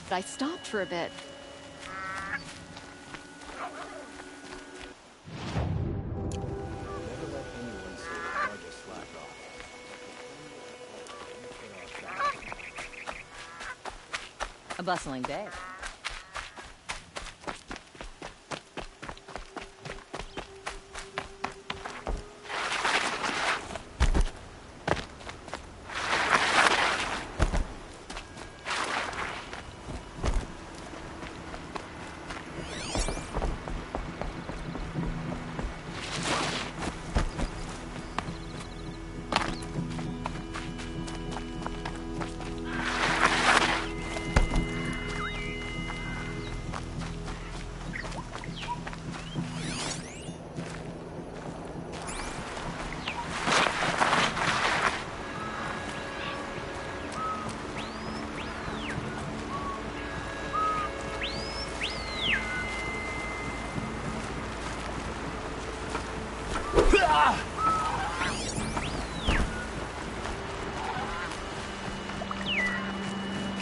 I stopped for a bit. Never let anyone say that I just slacked off. A bustling day.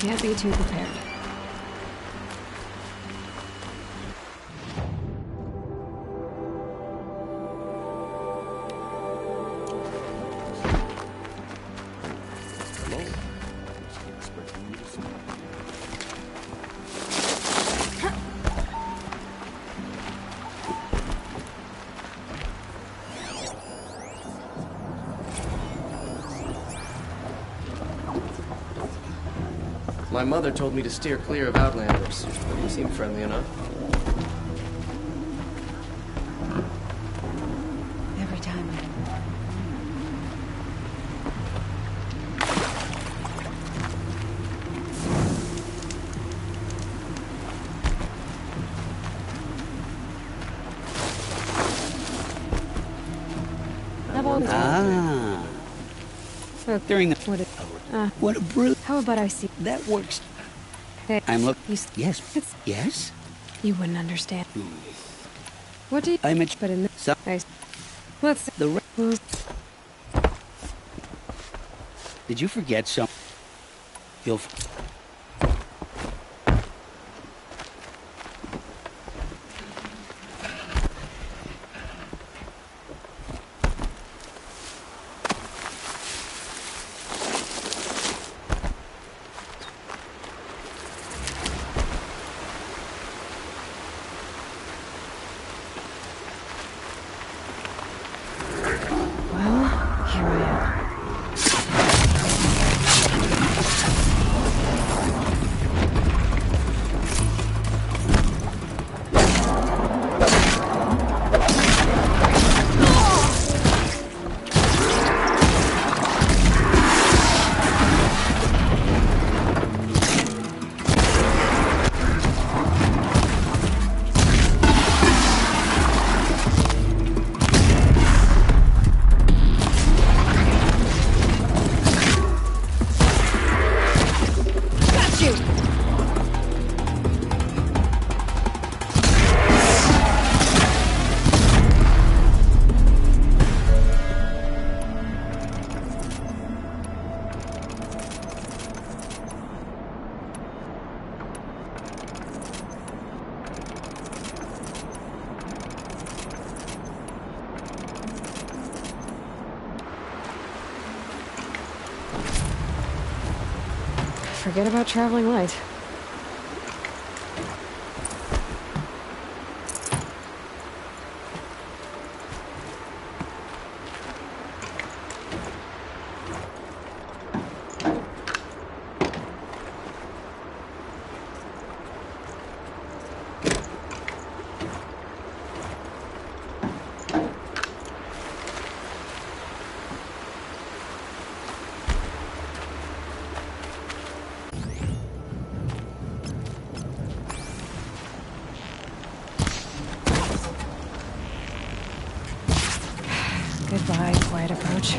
Can't be too prepared. Hello? Just expecting you to see me. My mother told me to steer clear of Outlanders, but you seem friendly enough. Every time I've always During the what a brute. How about I see? That works. Hey, I'm look. you, Yes. Yes. you wouldn't understand. What do you? I'm a. But in the So let's. the. Well, Did you forget some? You'll. here I am. Forget about traveling light. Goodbye, quiet approach.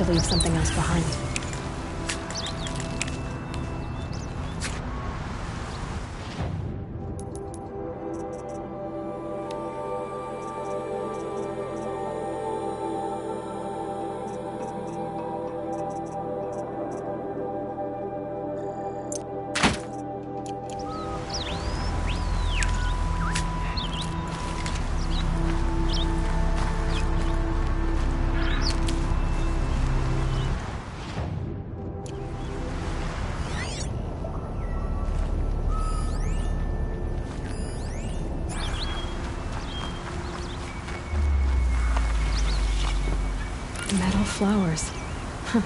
to leave something else behind. Metal flowers. Huh.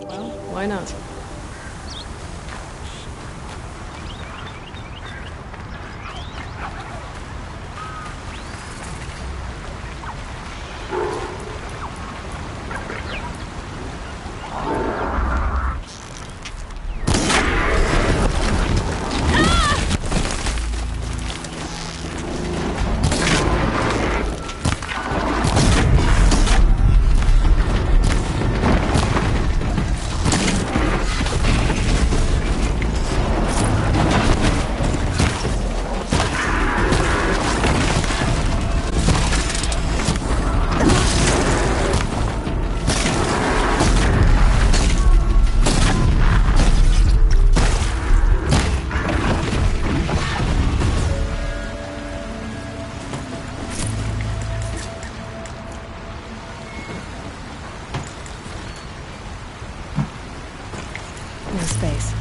Well, why not? No space.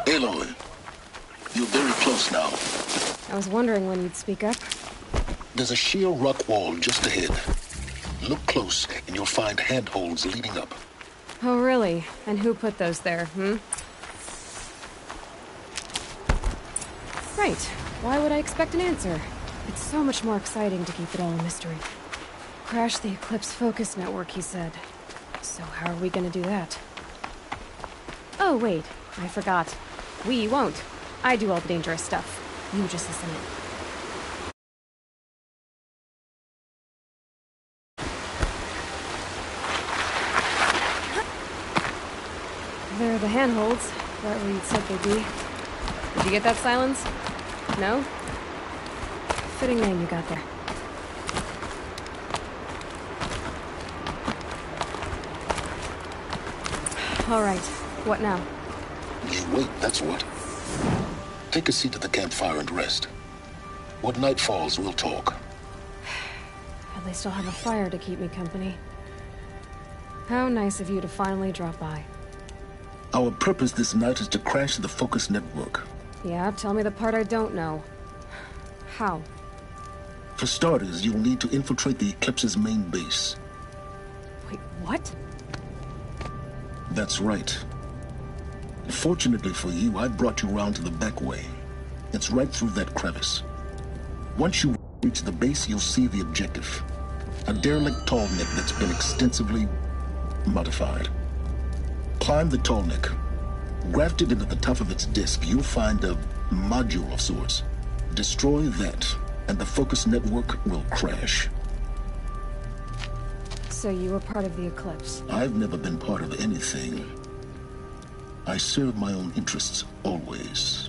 Aloy, you're very close now. I was wondering when you'd speak up. There's a sheer rock wall just ahead. Look close and you'll find handholds leading up. Oh, really? And who put those there, Right. Why would I expect an answer? It's so much more exciting to keep it all a mystery. Crash the Eclipse Focus Network, he said. So how are we gonna do that? Oh, wait. I forgot. We won't. I do all the dangerous stuff. You just listen in. There are the handholds, right where you'd said they'd be. Did you get that, Silence? No? Fitting name you got there. All right, what now? You wait, that's what. Take a seat at the campfire and rest. When night falls, we'll talk. At least I'll have a fire to keep me company. How nice of you to finally drop by. Our purpose this night is to crash the Focus Network. Yeah, tell me the part I don't know. How? For starters, you'll need to infiltrate the Eclipse's main base. Wait, what? That's right. Fortunately for you, I brought you around to the back way. It's right through that crevice. Once you reach the base, you'll see the objective. A derelict tall neck that's been extensively modified. Climb the tall neck. Grafted into the top of its disk, you'll find a module of sorts. Destroy that, and the Focus Network will crash. So you were part of the Eclipse? I've never been part of anything. I serve my own interests, always.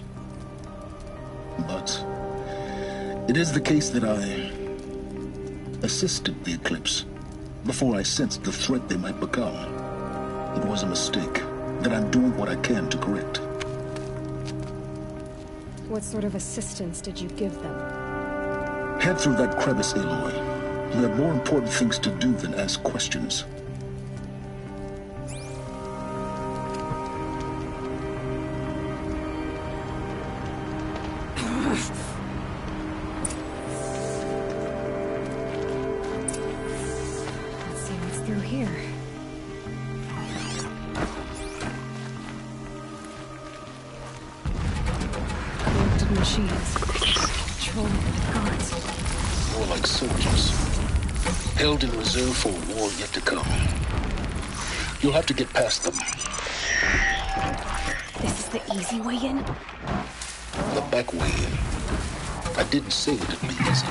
But it is the case that I assisted the Eclipse before I sensed the threat they might become. It was a mistake. that I'm doing what I can to correct. What sort of assistance did you give them? Head through that crevice, Aloy. You have more important things to do than ask questions. Let's see what's through here. Corrupted machines. Controlled with guards. More like soldiers. Held in reserve for a war yet to come. You'll have to get past them. This is the easy way in? The back way in. I didn't say it'd be easy.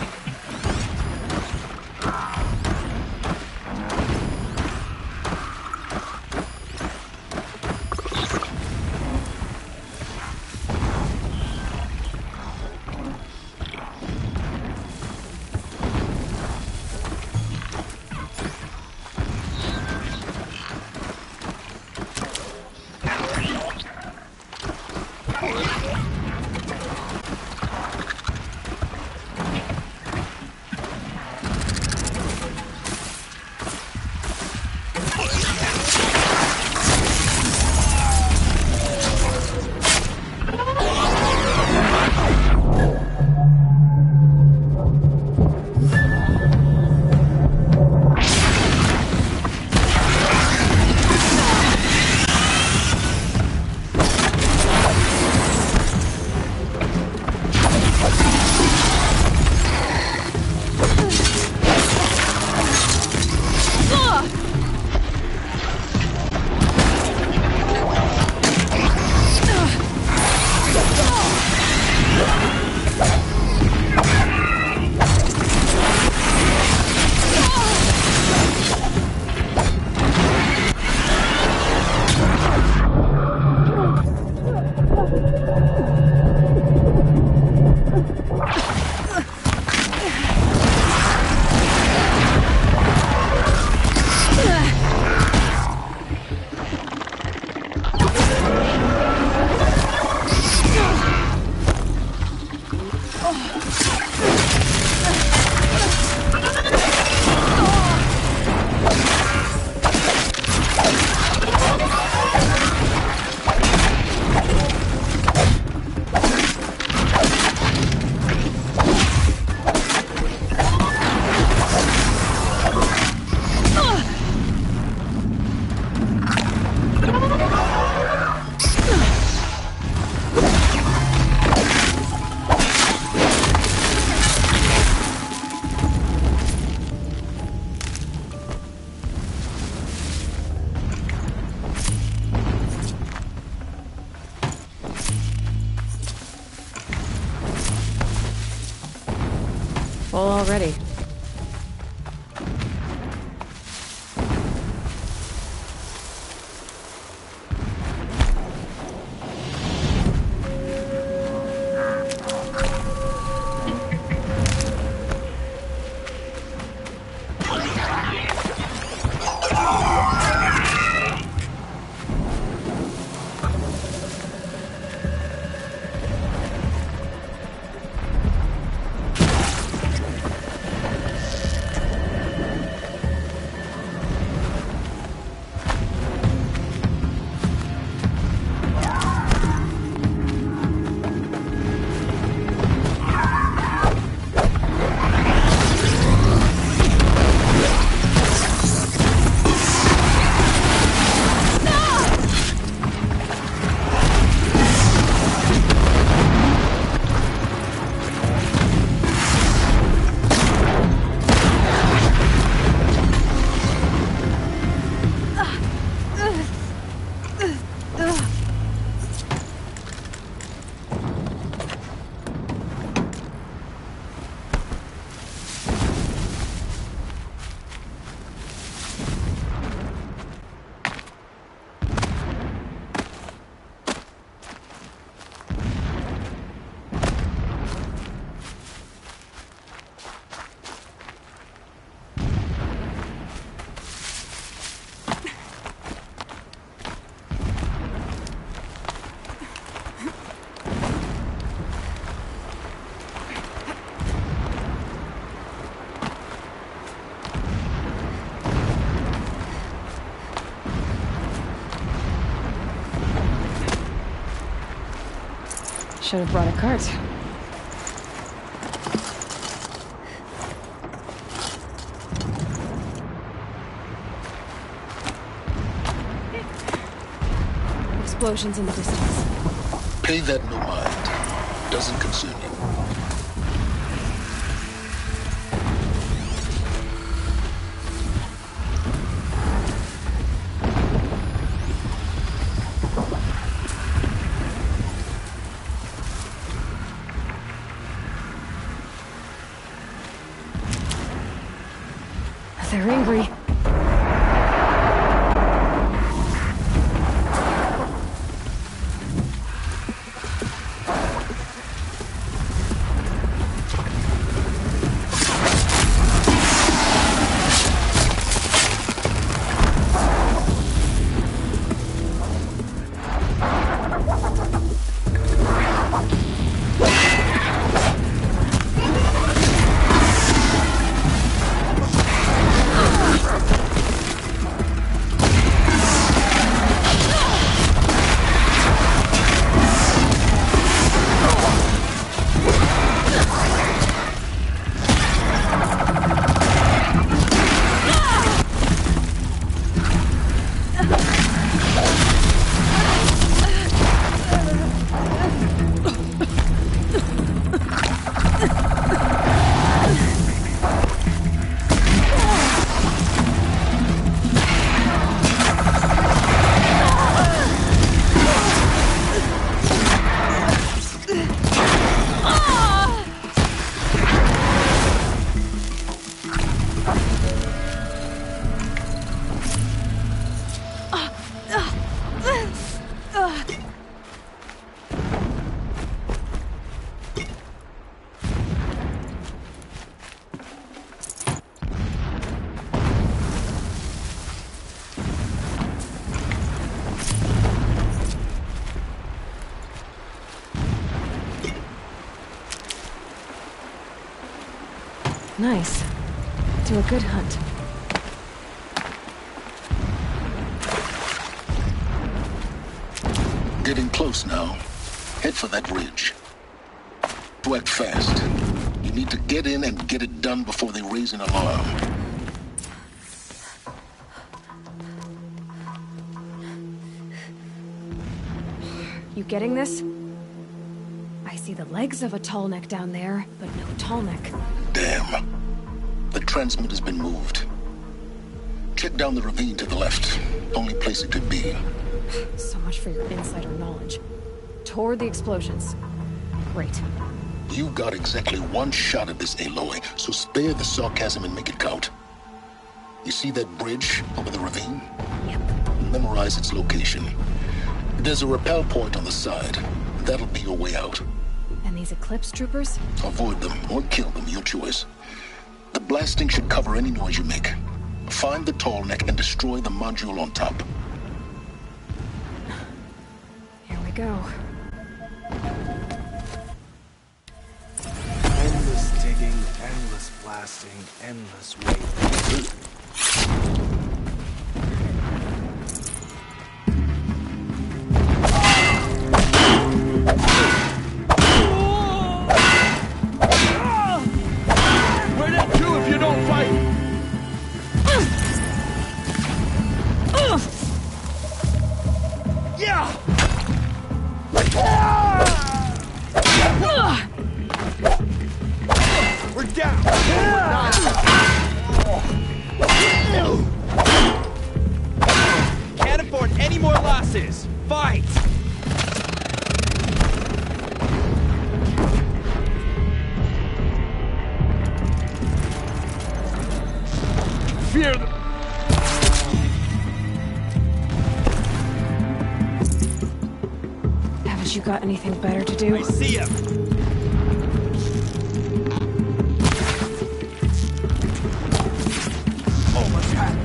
Full already. Should have brought a cart. Explosions in the distance. Pay that no mind. Doesn't concern you. They're angry. Nice. Do a good hunt. Getting close now. Head for that ridge. To act fast. You need to get in and get it done before they raise an alarm. You getting this? I see the legs of a tall neck down there, but no tall neck. Damn. The transmitter's been moved. Check down the ravine to the left. Only place it could be. So much for your insider knowledge. Toward the explosions. Great. You got exactly one shot at this, Aloy, so spare the sarcasm and make it count. You see that bridge over the ravine? Yep. Memorize its location. There's a rappel point on the side. That'll be your way out. And these Eclipse troopers? Avoid them or kill them, your choice. The blasting should cover any noise you make. Find the tall neck and destroy the module on top. Here we go. Endless digging, endless blasting, endless waiting. Where'd that do if you don't fight? Yeah! We're down! Can't afford any more losses! Fight! Fear them! Haven't you got anything better to do? I see him! Almost had it.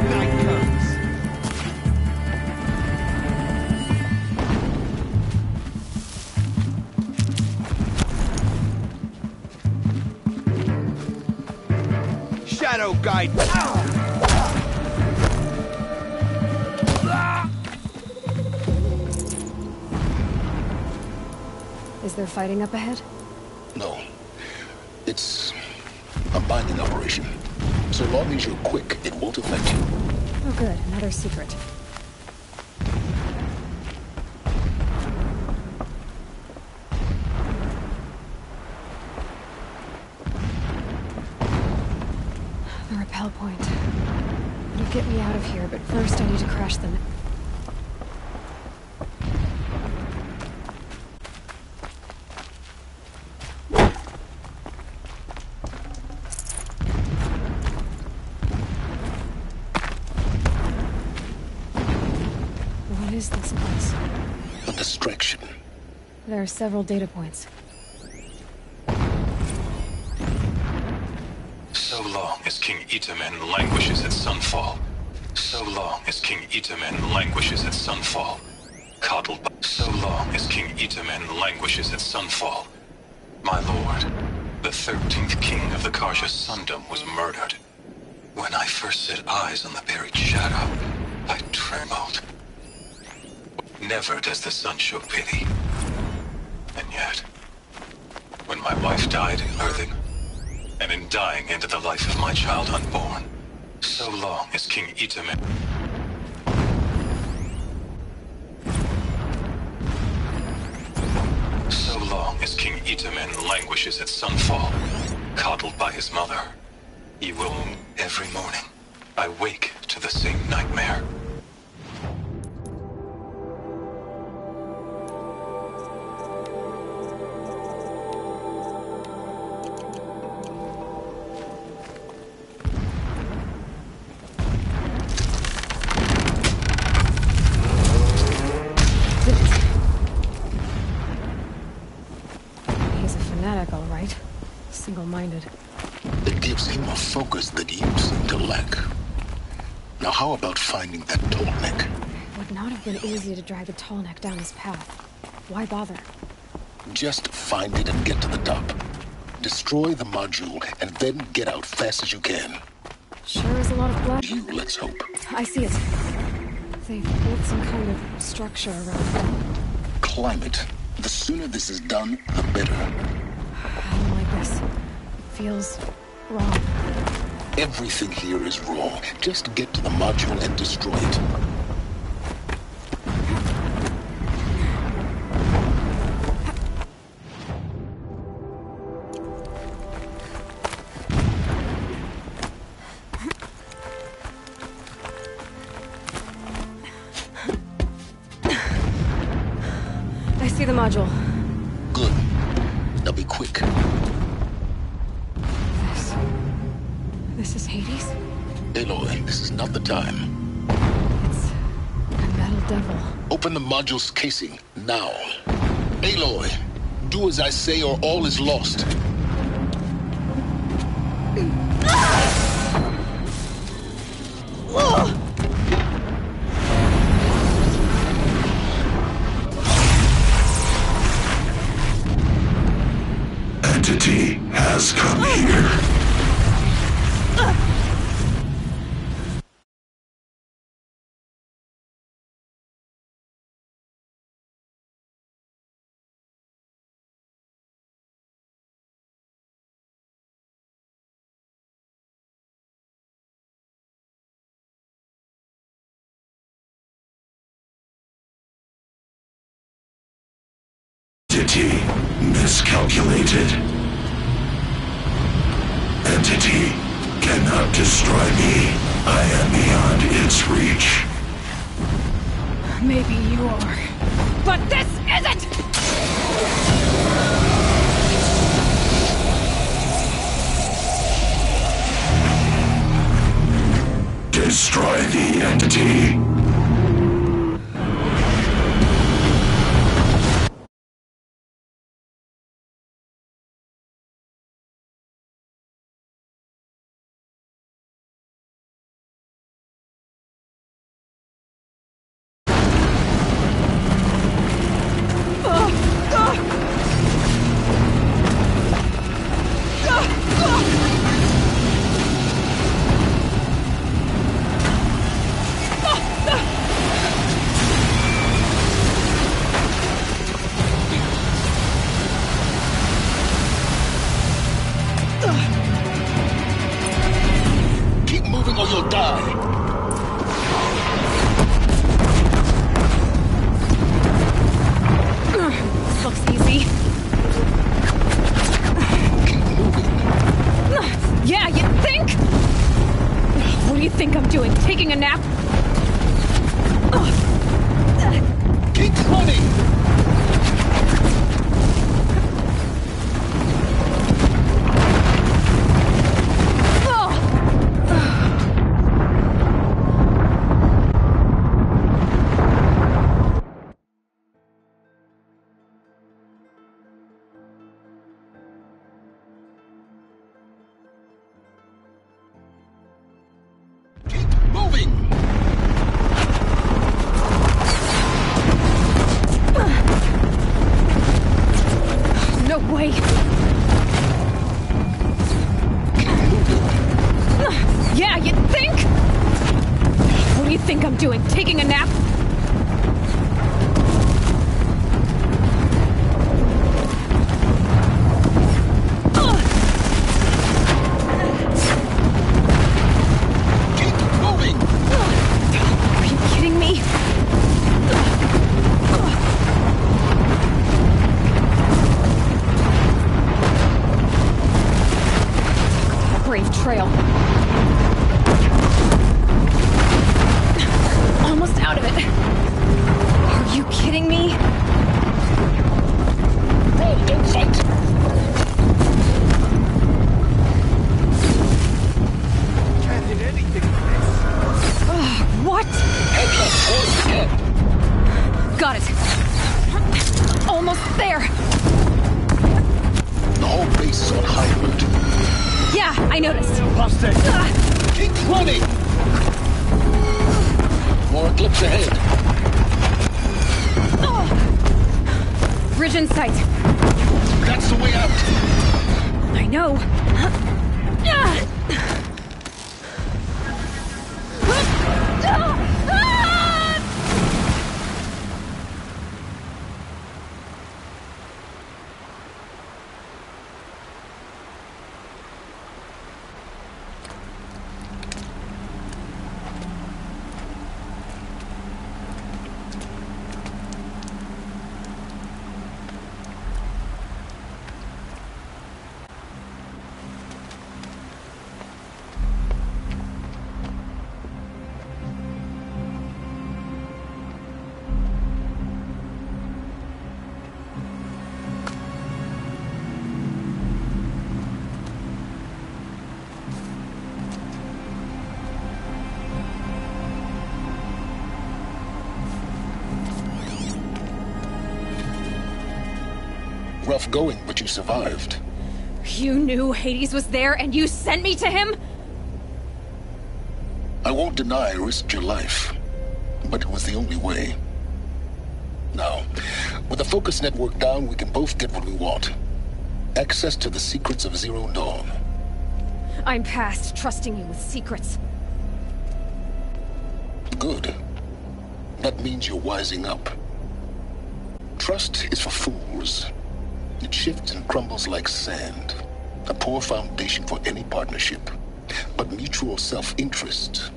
Night comes. Shadow Guide. Ow! Is there fighting up ahead? No. It's a mining operation. So long as you're quick, it won't affect you. Oh good, another secret. The rappel point. It'll get me out of here, but first I need to crash the... What is this place? A distraction. There are several data points. So long as King Itamen languishes at sunfall. So long as King Itamen languishes at sunfall. Coddled by... So long as King Itamen languishes at sunfall. My lord, the 13th king of the Karja Sundom was murdered. When I first set eyes on the buried shadow, I trembled. Never does the sun show pity. And yet, when my wife died in birthing, and in dying into the life of my child unborn, so long as King Itamen... So long as King Itamen languishes at sunfall, coddled by his mother, he will... Every morning, I wake to the same nightmare. He's a fanatic, all right. Single-minded. It gives him a focus that you seem to lack. Now how about finding that tall neck? It would not have been easy to drag the tall neck down this path. Why bother? Just find it and get to the top. Destroy the module and then get out fast as you can. Sure is a lot of blood. Let's hope. I see it. They've built some kind of structure around them. Climb it. The sooner this is done, the better. I don't like this. It feels wrong. Everything here is wrong. Just get to the module and destroy it. I see the module. Good. Now be quick. This is Hades? Aloy, this is not the time. It's a metal devil. Open the module's casing, now. Aloy, do as I say or all is lost. Entity has come here. Entity miscalculated. Entity cannot destroy me. I am beyond its reach. Maybe you are. But this isn't! Destroy the entity. way. Yeah, you think? What do you think I'm doing? Taking a nap? Keep moving! Are you kidding me? Brave trail. Almost out of it. Are you kidding me? Roll, don't fight! Can't hit anything with this. What? Headshot forward again. Got it. Almost there. The whole base is on high alert. Yeah, I noticed. Lost it. Keep running! More eclipse ahead. Bridge in sight. That's the way out. I know. Rough going, but you survived. You knew Hades was there and you sent me to him? I won't deny I risked your life, but it was the only way. Now, with the focus network down, we can both get what we want. Access to the secrets of Zero Dawn. I'm past trusting you with secrets. Good. That means you're wising up. Trust is for fools. It shifts and crumbles like sand. A poor foundation for any partnership. But mutual self-interest,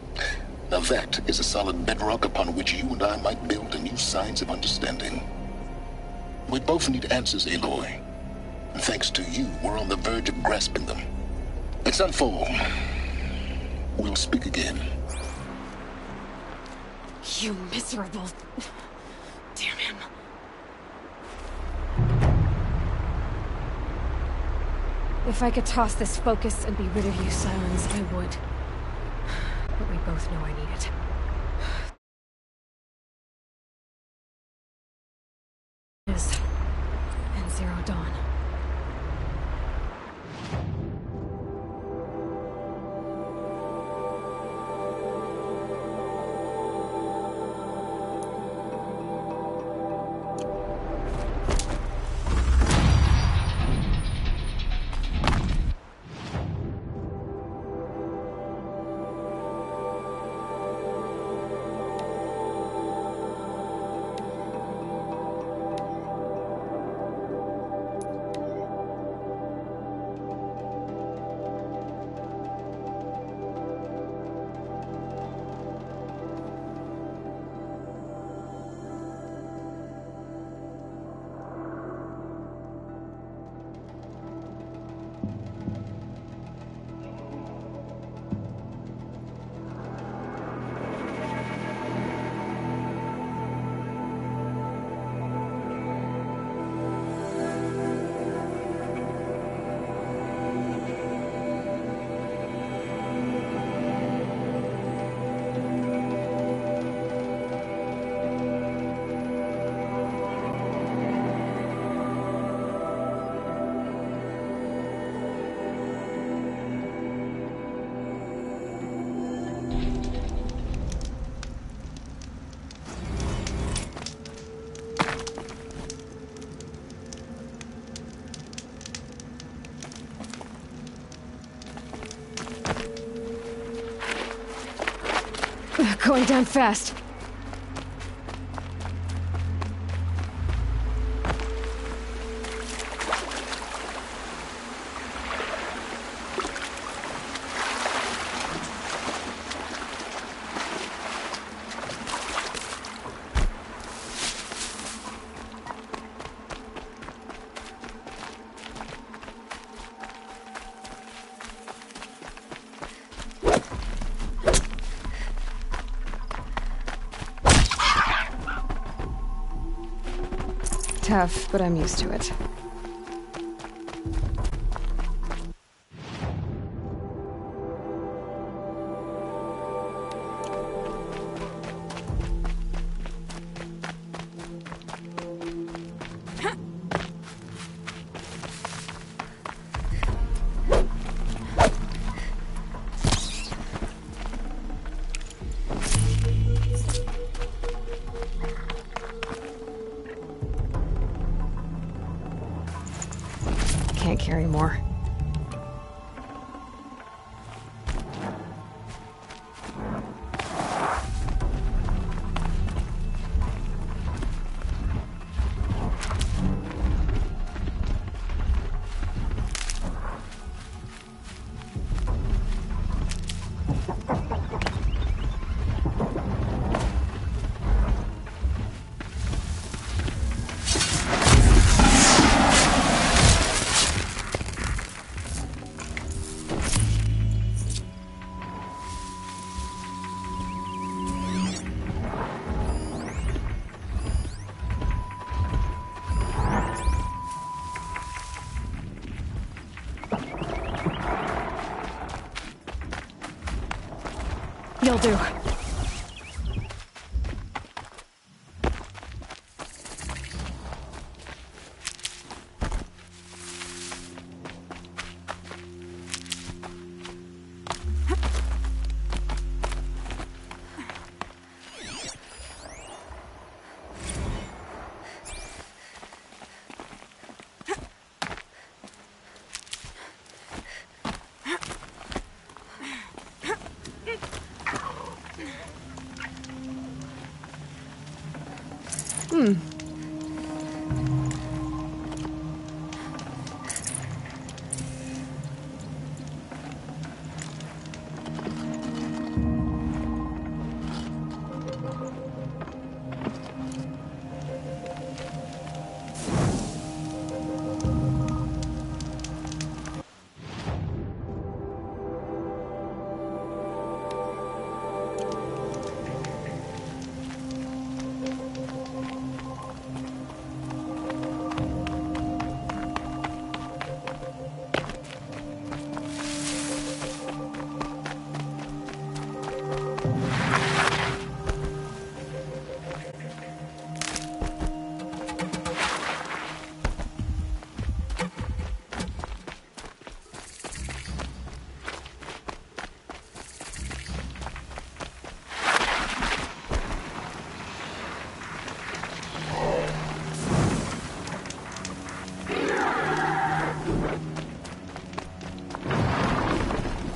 now that is a solid bedrock upon which you and I might build a new science of understanding. We both need answers, Aloy. And thanks to you, we're on the verge of grasping them. It's Sunfall. We'll speak again. You miserable... Damn him. If I could toss this focus and be rid of you, Sylens, I would. But we both know I need it. And Zero Dawn. Going down fast. Tough, but I'm used to it. Can't carry more. You'll do.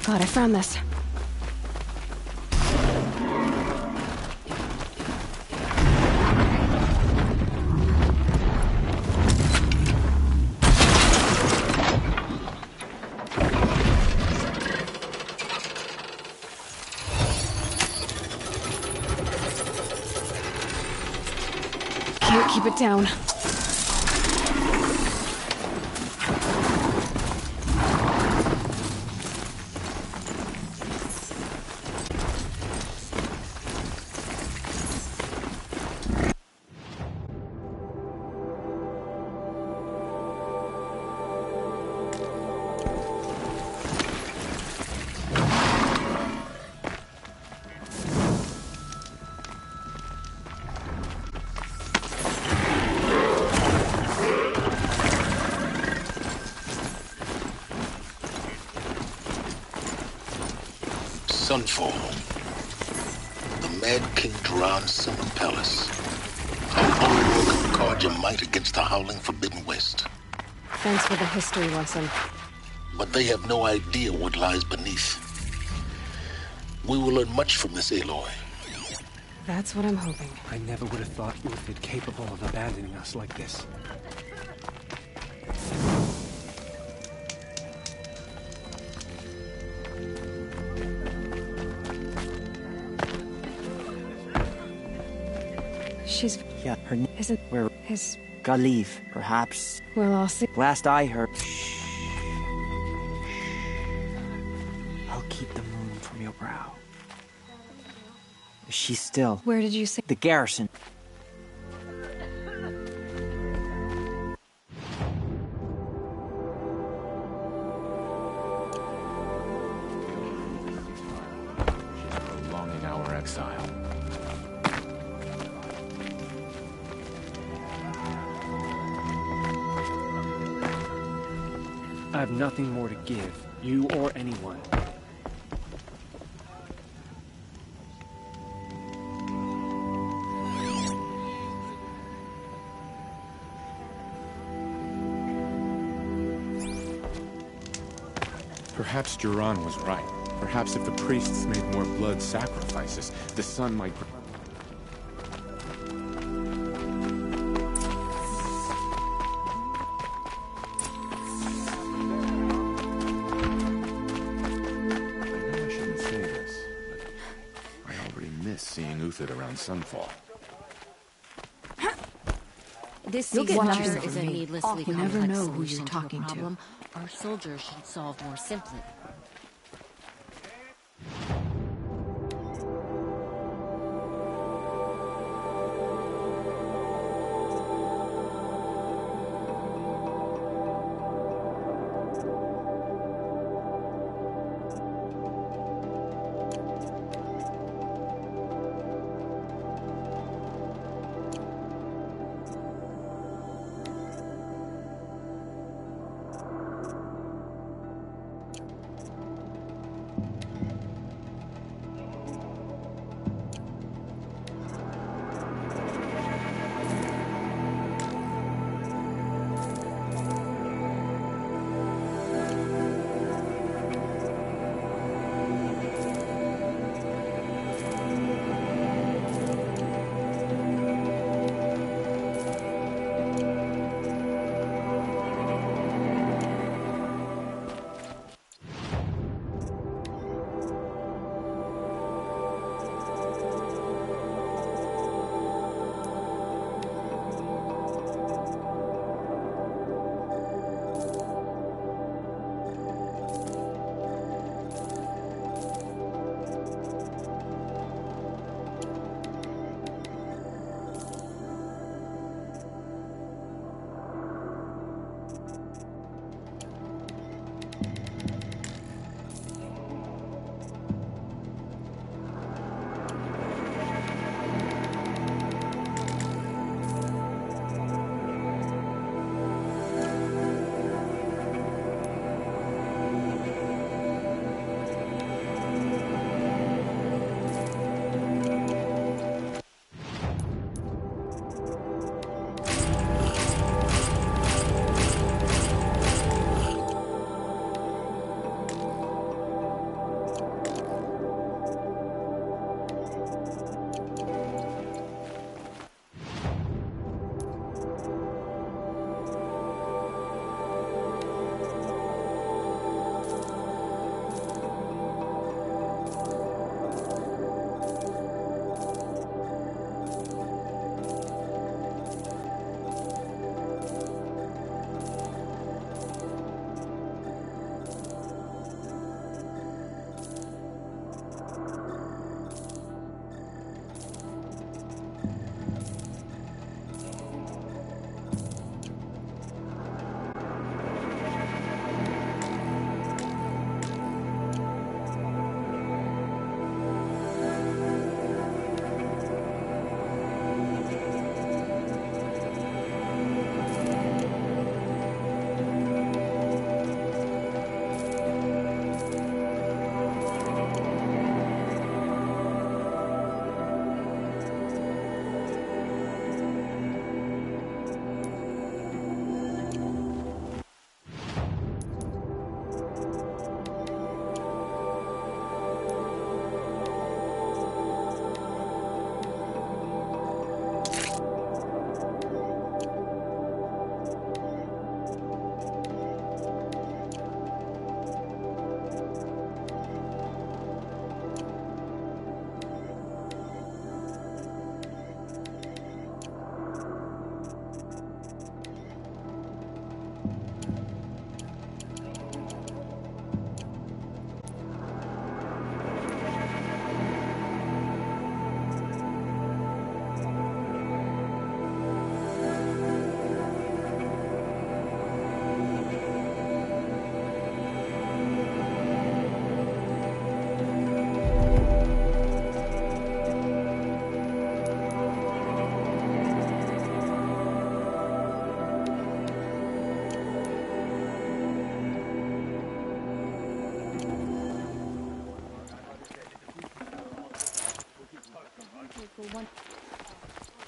God, I found this. Can't keep it down. Sunfall. The Mad King Duran's Summer Palace. How only one can guard your might against the howling Forbidden West. Thanks for the history lesson. But they have no idea what lies beneath. We will learn much from this, Aloy. That's what I'm hoping. I never would have thought Uthid capable of abandoning us like this. She's... Yeah, her name Isn't... Where? His... Galif, perhaps. Well, I'll see. Last I heard... I'll keep the moon from your brow. She's still... Where did you say... The garrison. Prolonging our exile. I have nothing more to give, you or anyone. Perhaps Duran was right. Perhaps if the priests made more blood sacrifices, the sun might... I know I shouldn't say this, but I already miss seeing Uthid around Sunfall. This You'll get ceasefire nothing is a from me. needlessly You never complex know who solution you're to a talking to. problem our soldiers should solve more simply.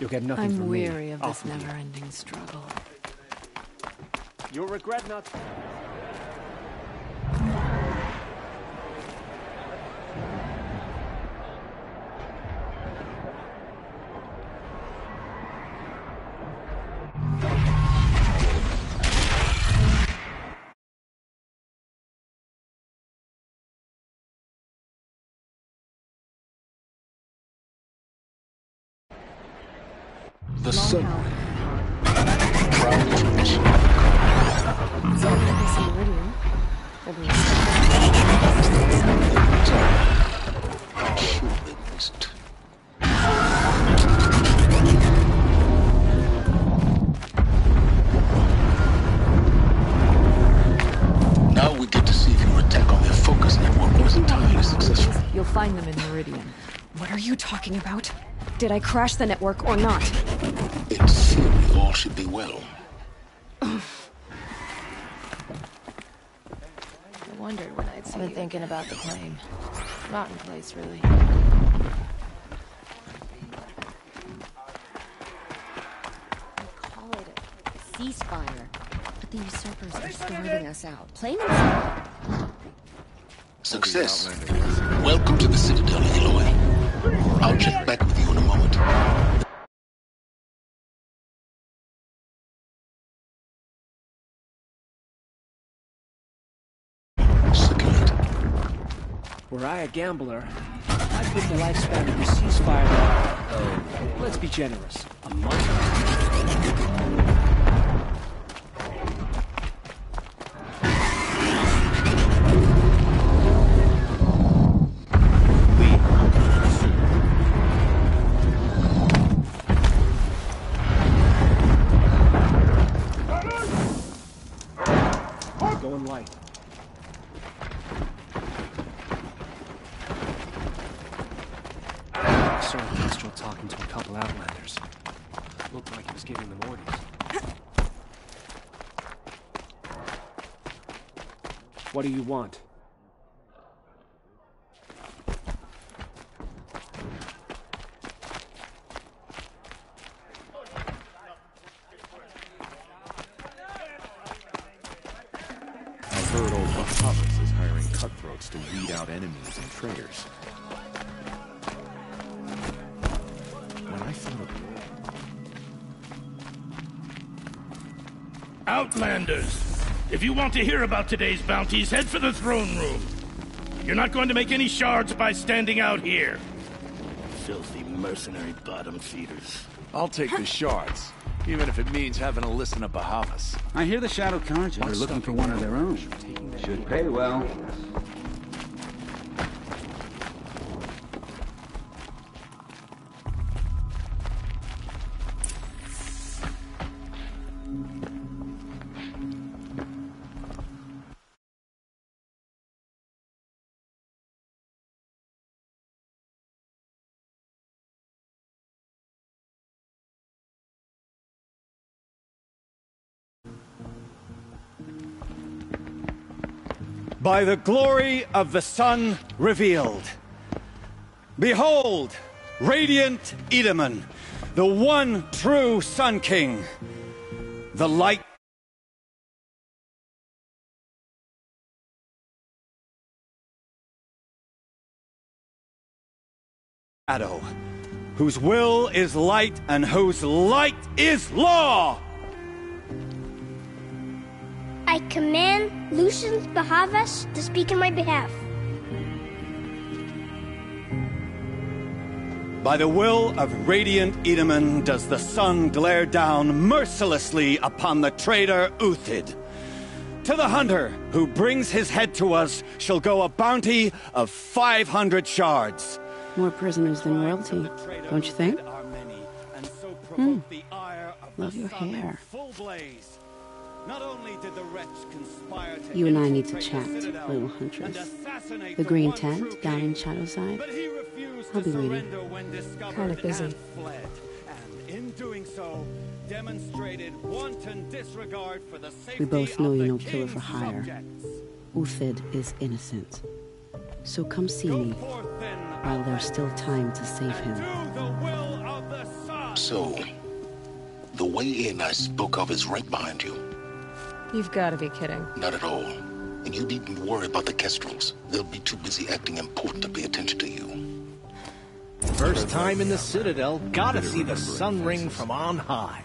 You'll get nothing I'm from me. weary of I'll this forgive. never-ending struggle. You'll regret not... The sun. It's all focus in Meridian. Everyone's Sure they missed. Now we get to see if your attack on their focus network was entirely successful. You'll find them in Meridian. What are you talking about? Did I crash the network or not? In theory, all should be well. I wondered when I'd been thinking about the plane. Rotten place, really. Call it a ceasefire. But the usurpers are starving us out. Plain and simple. Success. Welcome to the Citadel, Aloy. I'll check back with you in a moment. Were I a gambler, I'd put the lifespan of the ceasefire at, let's be generous, a month. Going light. I saw Kestrel talking to a couple Outlanders. Looked like he was giving them orders. What do you want? I've heard old Bahavas is hiring cutthroats to weed out enemies and traitors. When I thought of Outlanders! If you want to hear about today's bounties, head for the throne room. You're not going to make any shards by standing out here. Filthy mercenary bottom feeders. I'll take the shards, even if it means having to listen to Bahavas. I hear the Shadow Conjure are looking for one of their own. Should pay well. By the glory of the sun revealed. Behold, radiant Edaman, the one true Sun King. The light shadow, whose will is light and whose light is law. I command Lucius Bahavas to speak in my behalf. By the will of radiant Edaman does the sun glare down mercilessly upon the traitor Uthid. To the hunter who brings his head to us shall go a bounty of 500 shards. More prisoners than royalty, don't you think? Love your hair. Not only did the wretch conspire to You and I need to chat, little huntress. The green tent down in Shadowside. I'll be waiting. Kinda busy. And in doing so, demonstrated wanton disregard for the safety We both know of you're the no killer for king's hire. subjects. Uthid is innocent. So come see me while there's still time to save him. So, the way in I spoke of is right behind you. You've got to be kidding. Not at all. And you needn't worry about the Kestrels. They'll be too busy acting important to pay attention to you. First time in the Citadel, gotta see the sun ring from on high.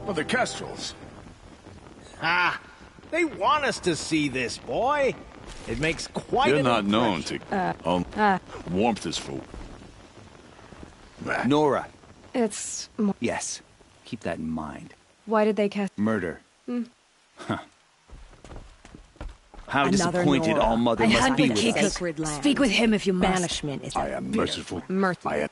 Well, the Kestrels. Ah, they want us to see this, boy. It makes quite You're an not known impression. to warmth is for. Nora. It's... Yes. Keep that in mind. Why did they cast... Murder. Hmm. Huh. How Another disappointed Nora. All-Mother I must hunt be with with Keeper. us. Sacred land. Speak with him if you must. Banishment is I am merciful. Mirth. I am.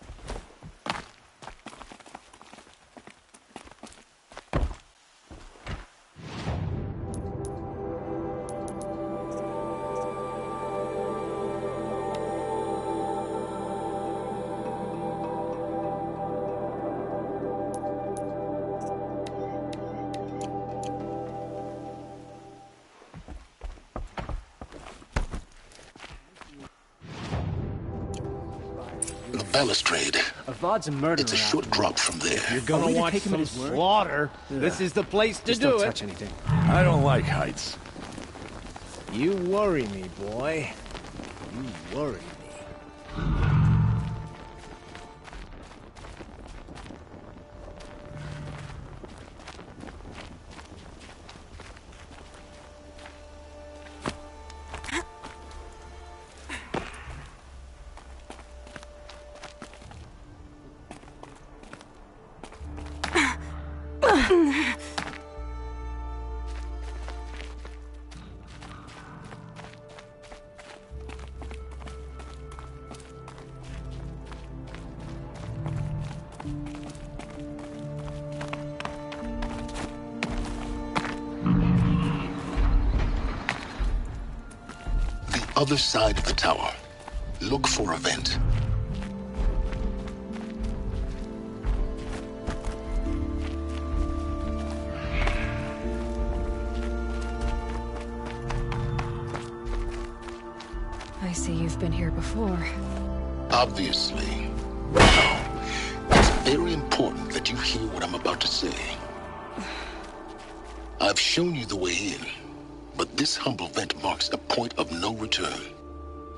The balustrade. Avad's a murderer. It's a short drop from there. You're gonna watch take him at some his word? slaughter. This is the place to Just do don't it. touch anything. I don't like heights. You worry me, boy. You worry me. Other side of the tower. Look for a vent. I see you've been here before. Obviously. Now, it's very important that you hear what I'm about to say. I've shown you the way in, but this humble vent marks a point of no return.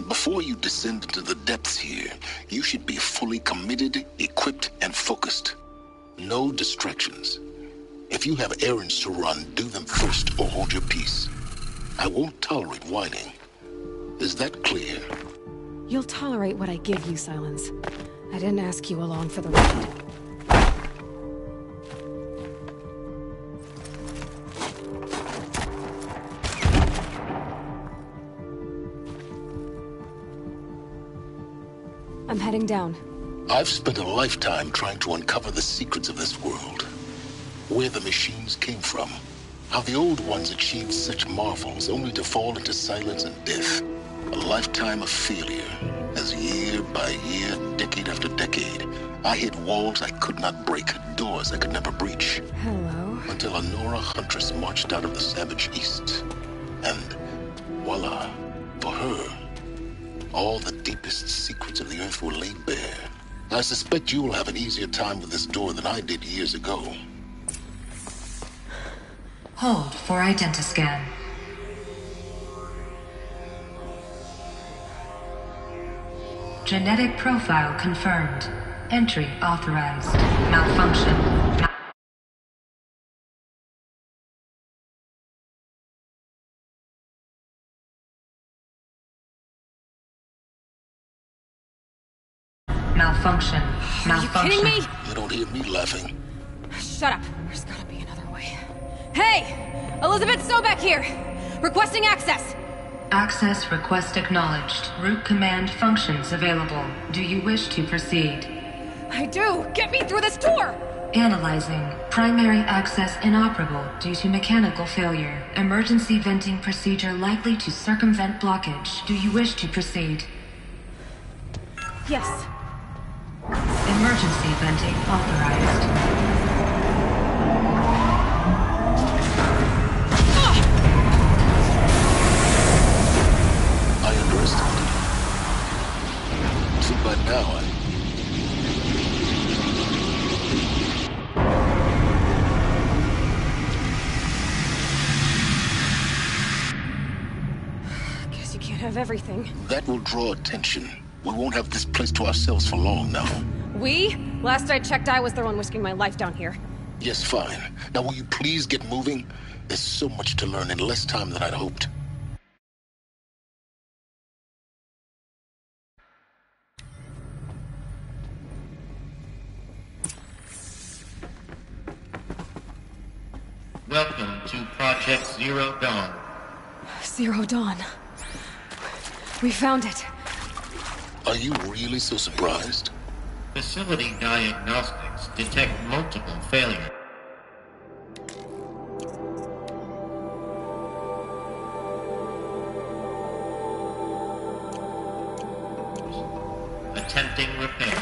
Before you descend into the depths here, you should be fully committed, equipped, and focused. No distractions. If you have errands to run, do them first or hold your peace. I won't tolerate whining. Is that clear? You'll tolerate what I give you, Silence. I didn't ask you along for the ride. I'm heading down. I've spent a lifetime trying to uncover the secrets of this world. Where the machines came from. How the old ones achieved such marvels only to fall into silence and death. A lifetime of failure, as year by year, decade after decade, I hit walls I could not break, doors I could never breach. Hello. Until a Nora huntress marched out of the savage east. And voila, for her, all the deepest secrets of the earth were laid bare. I suspect you will have an easier time with this door than I did years ago. Hold for identiscan. Genetic profile confirmed. Entry authorized. Malfunction. Malfunction. Are you kidding me? You don't hear me laughing. Shut up. There's gotta be another way. Hey! Elizabeth Sobek here! Requesting access! Access request acknowledged. Root command functions available. Do you wish to proceed? I do! Get me through this door! Analyzing. Primary access inoperable due to mechanical failure. Emergency venting procedure likely to circumvent blockage. Do you wish to proceed? Yes. Emergency venting authorized. I underestimated. See, by now, Guess you can't have everything. That will draw attention. We won't have this place to ourselves for long now. We? Last I checked, I was the one risking my life down here. Yes, fine. Now will you please get moving? There's so much to learn in less time than I'd hoped. Welcome to Project Zero Dawn. Zero Dawn. We found it. Are you really so surprised? Facility diagnostics detect multiple failures. Attempting repair.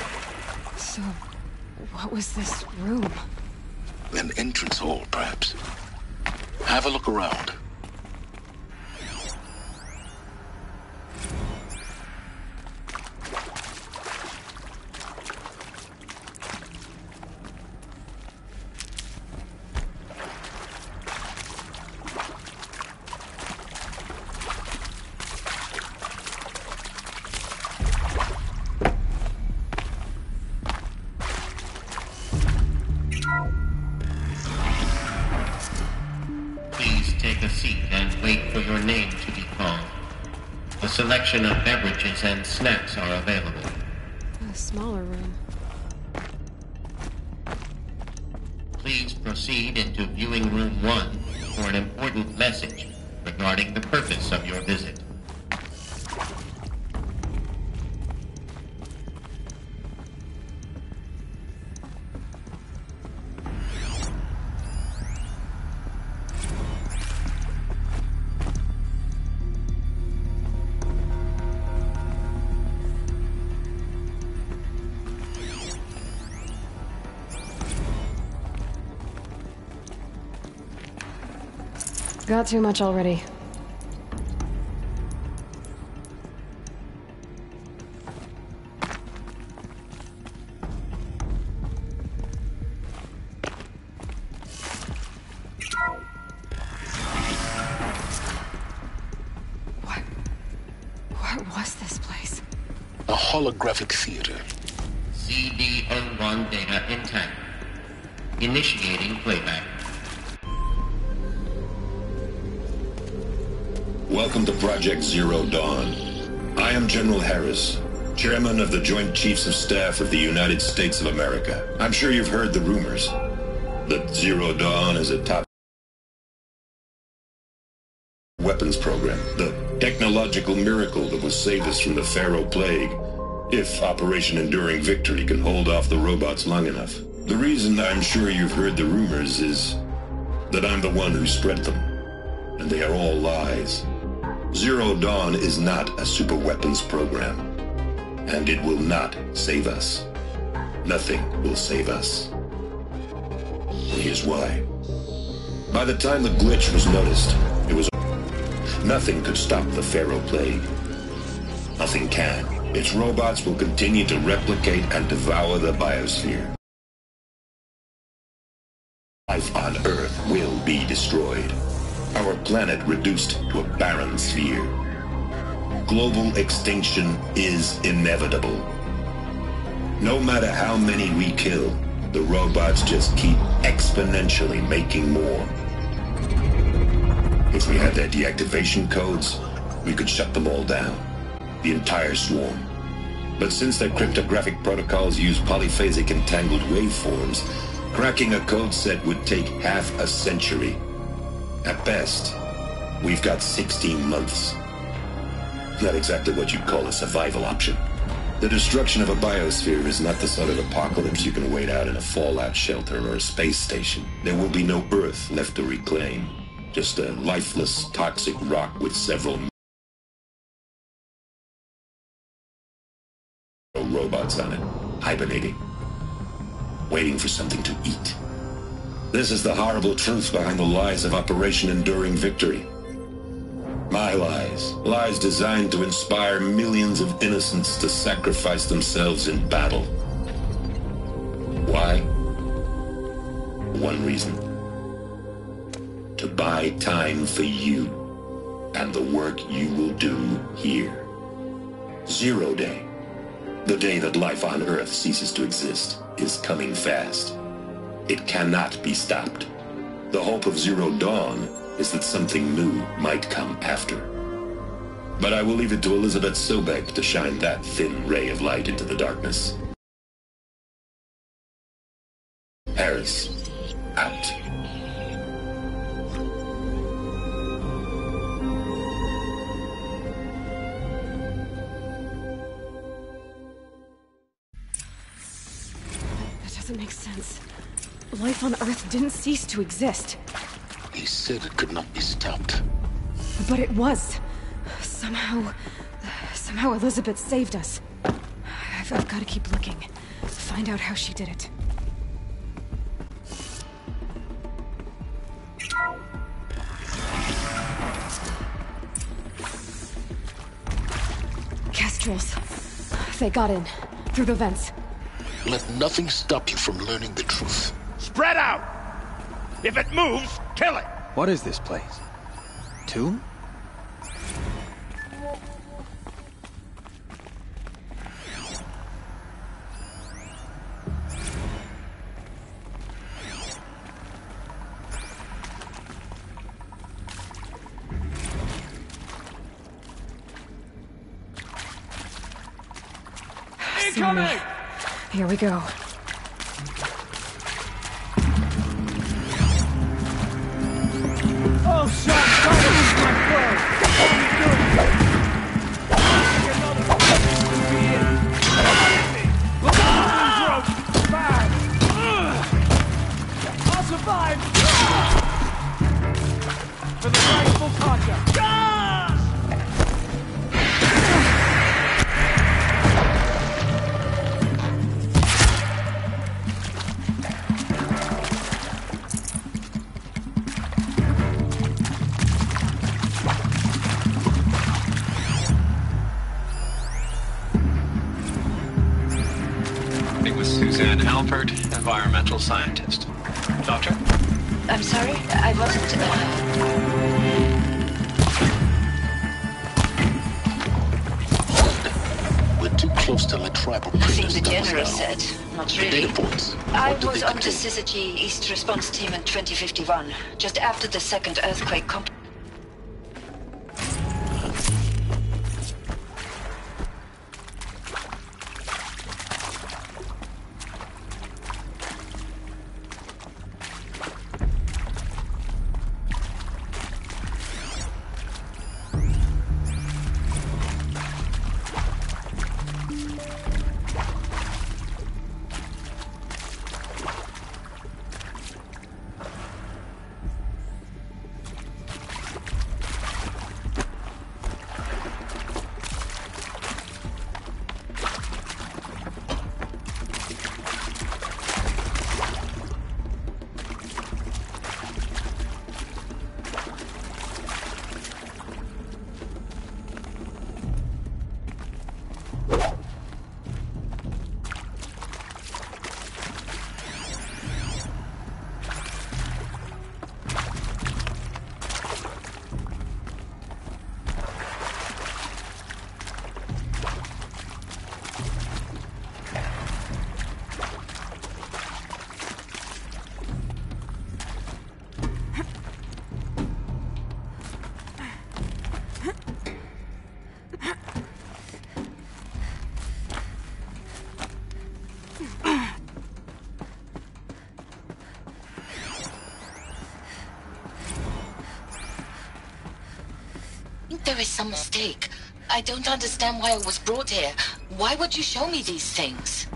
So, what was this room? An entrance hall, perhaps. Have a look around. A selection of beverages and snacks are available. A smaller room. Please proceed into viewing room 1 for an important message regarding the purpose of your visit. Got too much already. What was this place? A holographic theater. CD01 data intact. Initiating playback. Welcome to Project Zero Dawn. I am General Harris, Chairman of the Joint Chiefs of Staff of the United States of America. I'm sure you've heard the rumors that Zero Dawn is a top weapons program, the technological miracle that will save us from the Pharaoh Plague, if Operation Enduring Victory can hold off the robots long enough. The reason I'm sure you've heard the rumors is that I'm the one who spread them, and they are all lies. Zero Dawn is not a superweapons program, and it will not save us. Nothing will save us. And here's why. By the time the glitch was noticed, it was nothing could stop the Pharaoh Plague. Nothing can. Its robots will continue to replicate and devour the biosphere. Life on Earth will be destroyed. Our planet reduced to a barren sphere. Global extinction is inevitable. No matter how many we kill, the robots just keep exponentially making more. If we had their deactivation codes, we could shut them all down. The entire swarm. But since their cryptographic protocols use polyphasic entangled waveforms, cracking a code set would take half a century. At best, we've got 16 months. Not exactly what you'd call a survival option. The destruction of a biosphere is not the sort of apocalypse you can wait out in a fallout shelter or a space station. There will be no Earth left to reclaim. Just a lifeless, toxic rock with several robots on it, hibernating, waiting for something to eat. This is the horrible truth behind the lies of Operation Enduring Victory. My lies. Lies designed to inspire millions of innocents to sacrifice themselves in battle. Why? One reason. To buy time for you and the work you will do here. 0 Day, the day that life on Earth ceases to exist, is coming fast. It cannot be stopped. The hope of Zero Dawn is that something new might come after. But I will leave it to Elizabeth Sobek to shine that thin ray of light into the darkness. Harris, out. That doesn't make sense. Life on Earth didn't cease to exist. He said it could not be stopped. But it was. Somehow Elizabeth saved us. I've got to keep looking. Find out how she did it. Kestrels. They got in. Through the vents. Let nothing stop you from learning the truth. Spread out! If it moves, kill it! What is this place? Tomb? Incoming! Here we go. Oh, shot! My I'll survive! For the rightful contact! Suzanne Alpert, environmental scientist. Doctor? I'm sorry, I wasn't... We're too close to let tribal prisoners the dump us General now. said. Not The really. data points. I What do was they on the contain? Syzygy East Response Team in 2051, just after the second earthquake There is some mistake. I don't understand why I was brought here. Why would you show me these things?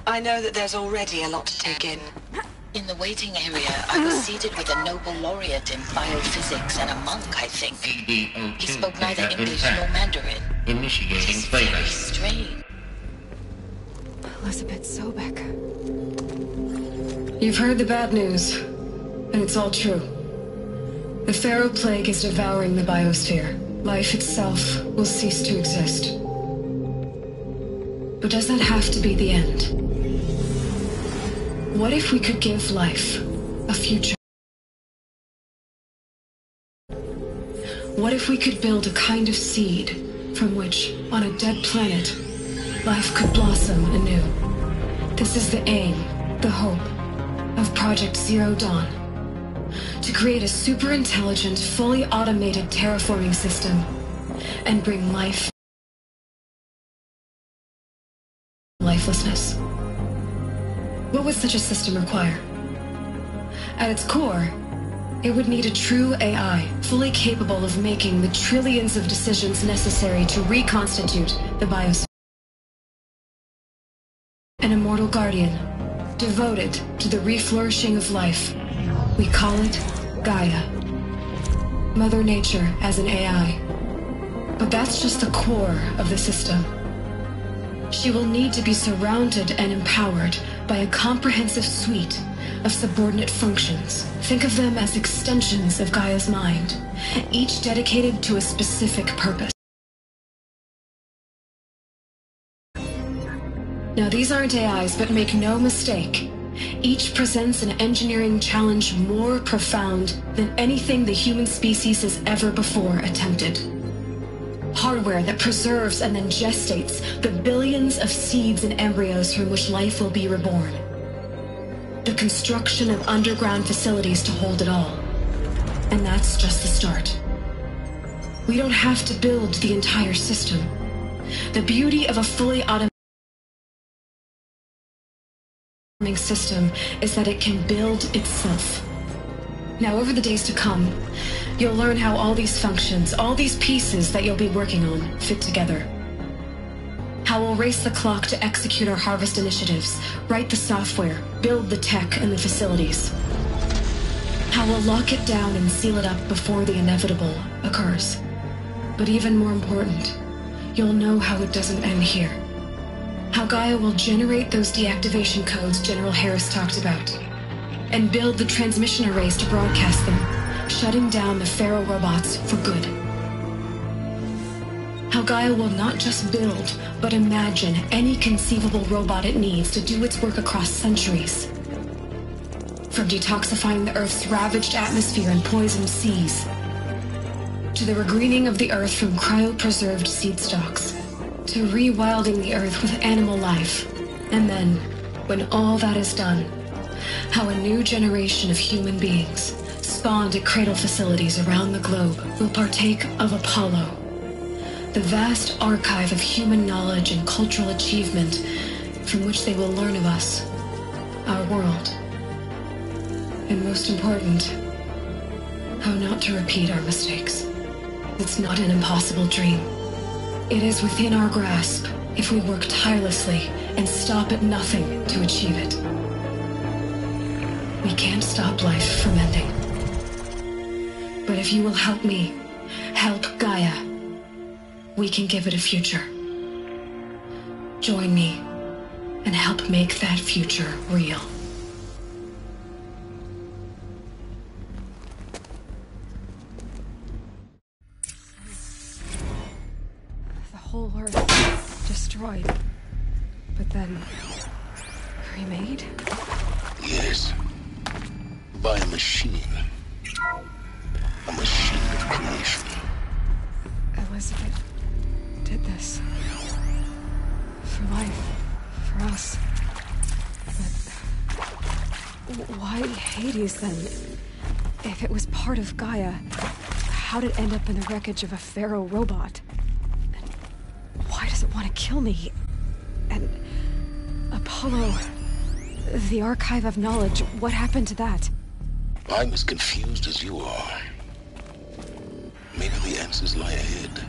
I know that there's already a lot to take in. In the waiting area, I was seated with a Nobel laureate in biophysics and a monk, I think. He spoke neither English nor Mandarin. Initiating It's very playback. strange. Elizabeth Sobek. You've heard the bad news, and it's all true. The Pharaoh Plague is devouring the biosphere. Life itself will cease to exist. But does that have to be the end? What if we could give life a future? What if we could build a kind of seed from which, on a dead planet, life could blossom anew? This is the aim, the hope, of Project Zero Dawn. To create a super-intelligent, fully automated terraforming system and bring life lifelessness. What would such a system require? At its core, it would need a true AI, fully capable of making the trillions of decisions necessary to reconstitute the biosphere. An immortal guardian, devoted to the reflourishing of life. We call it Gaia. Mother Nature as an AI. But that's just the core of the system. She will need to be surrounded and empowered by a comprehensive suite of subordinate functions. Think of them as extensions of Gaia's mind, each dedicated to a specific purpose. Now, these aren't AIs, but make no mistake, each presents an engineering challenge more profound than anything the human species has ever before attempted. Hardware that preserves and then gestates the billions of seeds and embryos from which life will be reborn. The construction of underground facilities to hold it all. And that's just the start. We don't have to build the entire system. The beauty of a fully automated system is that it can build itself. Now, over the days to come, you'll learn how all these functions, all these pieces that you'll be working on, fit together. How we'll race the clock to execute our harvest initiatives, write the software, build the tech and the facilities. How we'll lock it down and seal it up before the inevitable occurs. But even more important, you'll know how it doesn't end here. How Gaia will generate those deactivation codes General Harris talked about, and build the transmission arrays to broadcast them, shutting down the Pharaoh robots for good. How Gaia will not just build, but imagine any conceivable robot it needs to do its work across centuries. From detoxifying the Earth's ravaged atmosphere and poisoned seas, to the regreening of the Earth from cryopreserved seed stalks, to rewilding the Earth with animal life. And then, when all that is done, how a new generation of human beings, spawned at cradle facilities around the globe, will partake of Apollo, the vast archive of human knowledge and cultural achievement from which they will learn of us, our world, and most important, how not to repeat our mistakes. It's not an impossible dream. It is within our grasp if we work tirelessly and stop at nothing to achieve it. We can't stop life from ending. But if you will help me, help Gaia, we can give it a future. Join me and help make that future real. The whole Earth destroyed, but then remade? Yes. By a machine. A machine of creation. Elizabeth did this. For life. For us. But why Hades then? If it was part of Gaia, how did it end up in the wreckage of a Pharaoh robot? And why does it want to kill me? And Apollo, the archive of knowledge, what happened to that? I'm as confused as you are. Maybe the answers lie ahead.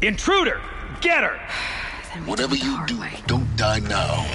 Intruder! Get her! Whatever you do, don't die now.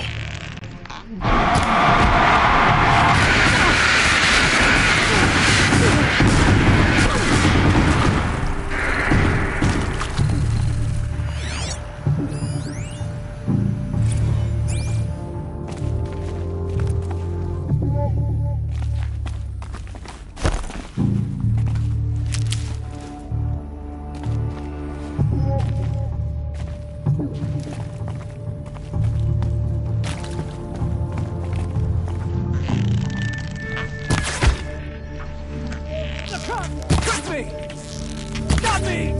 Twist me! Got me!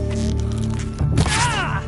Ah!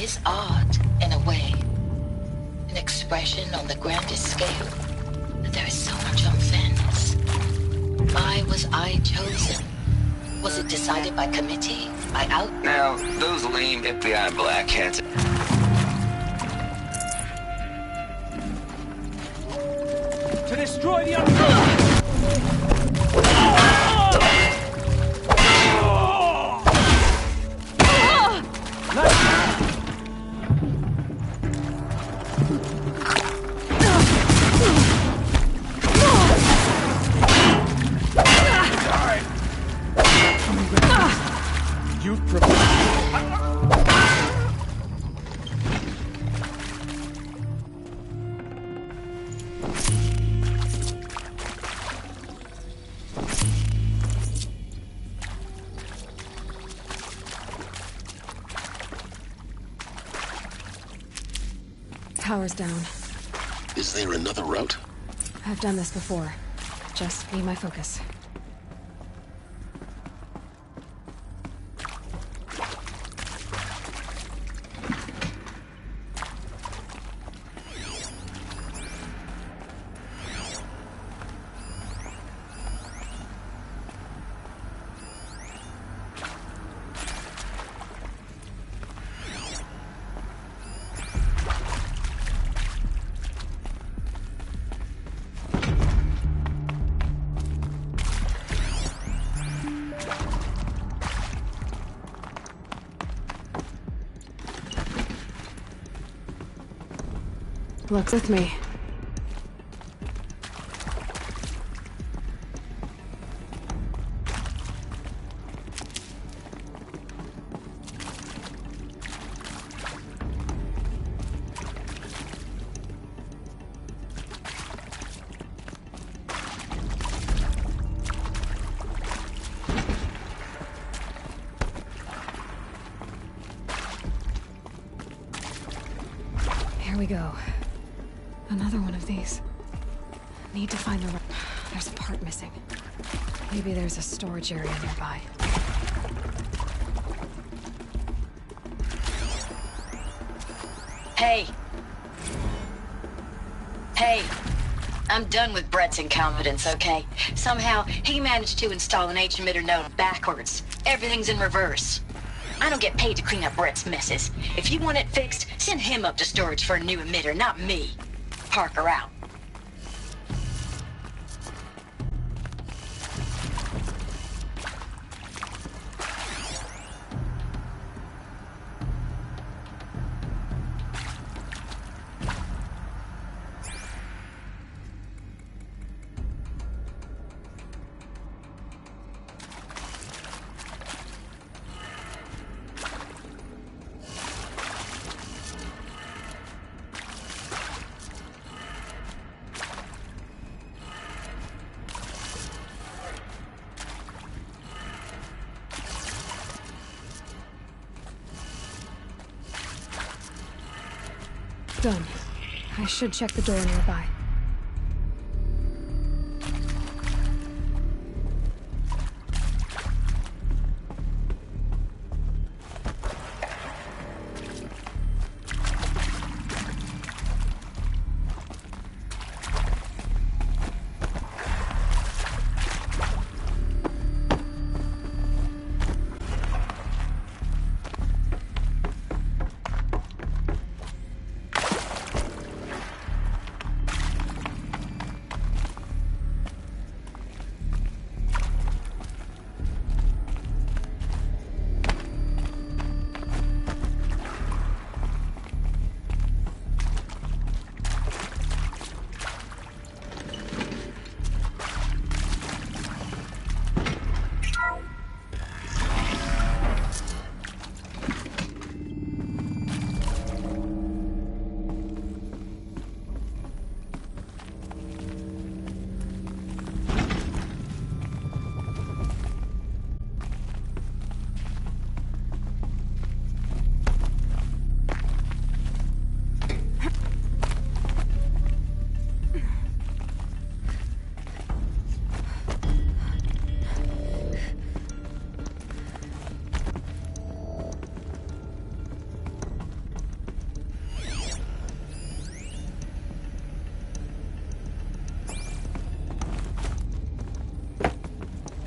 is art, in a way. An expression on the grandest scale. But there is so much offense. Why was I chosen? Was it decided by committee? By out? Now, those lame FBI blackheads... To destroy the unfold! Power's down. Is there another route? I've done this before. Just need my focus. Looks with me. Here we go. Another one of these. Need to find the right... There's a part missing. Maybe there's a storage area nearby. Hey. Hey. I'm done with Brett's incompetence, okay? Somehow, he managed to install an H-emitter node backwards. Everything's in reverse. I don't get paid to clean up Brett's messes. If you want it fixed, send him up to storage for a new emitter, not me. Parker out. done. I should check the door nearby.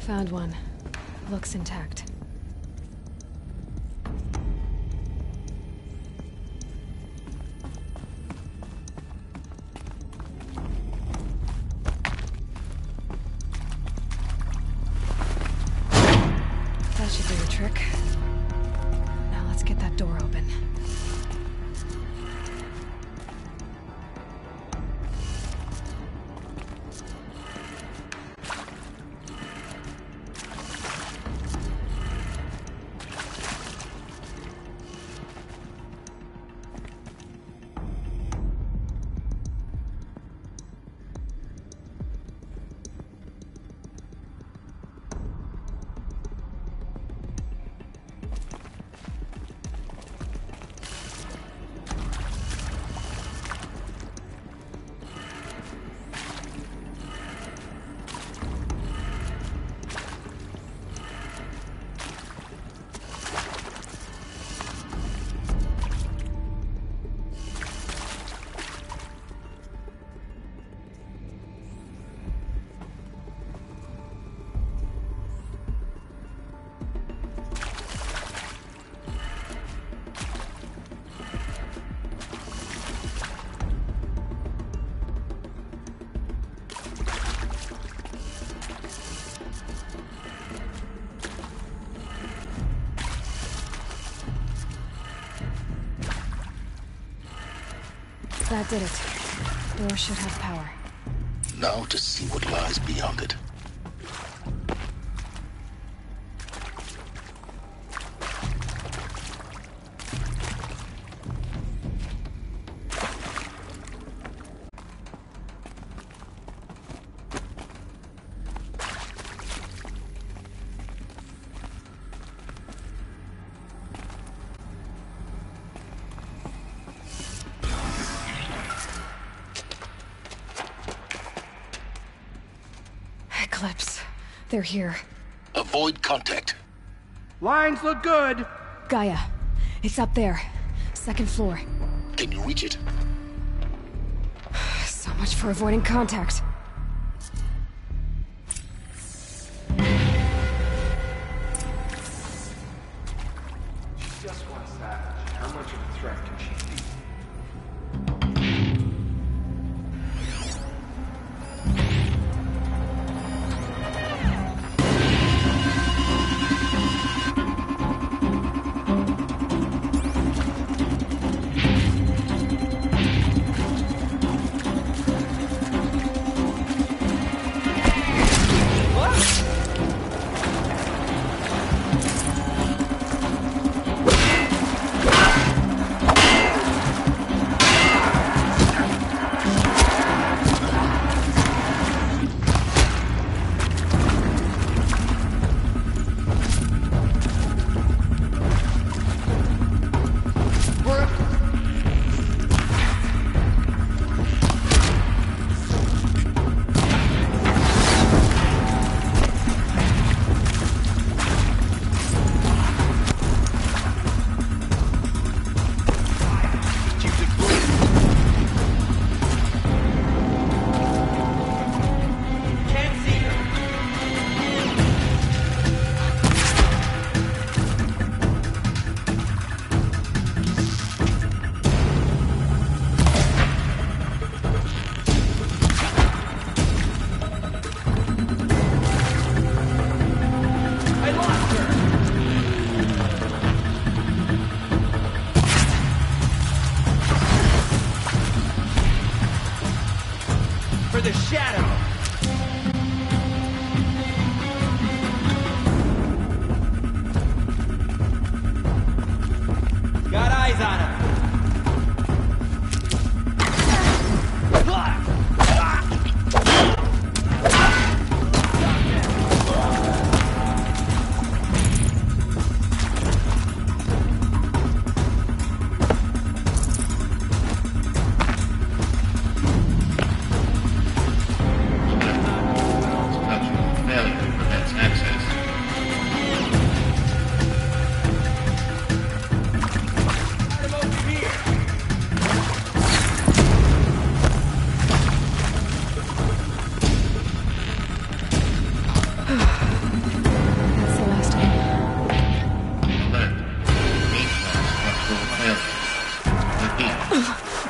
Found one. Looks intact. That should do the trick. Now let's get that door open. That did it. Door should have power. Now to see what lies beyond it. Eclipse. They're here. Avoid contact. Lines look good. Gaia. It's up there. Second floor. Can you reach it? So much for avoiding contact. She just wants that. How much of a threat can she be? for the shadow! Got eyes on him!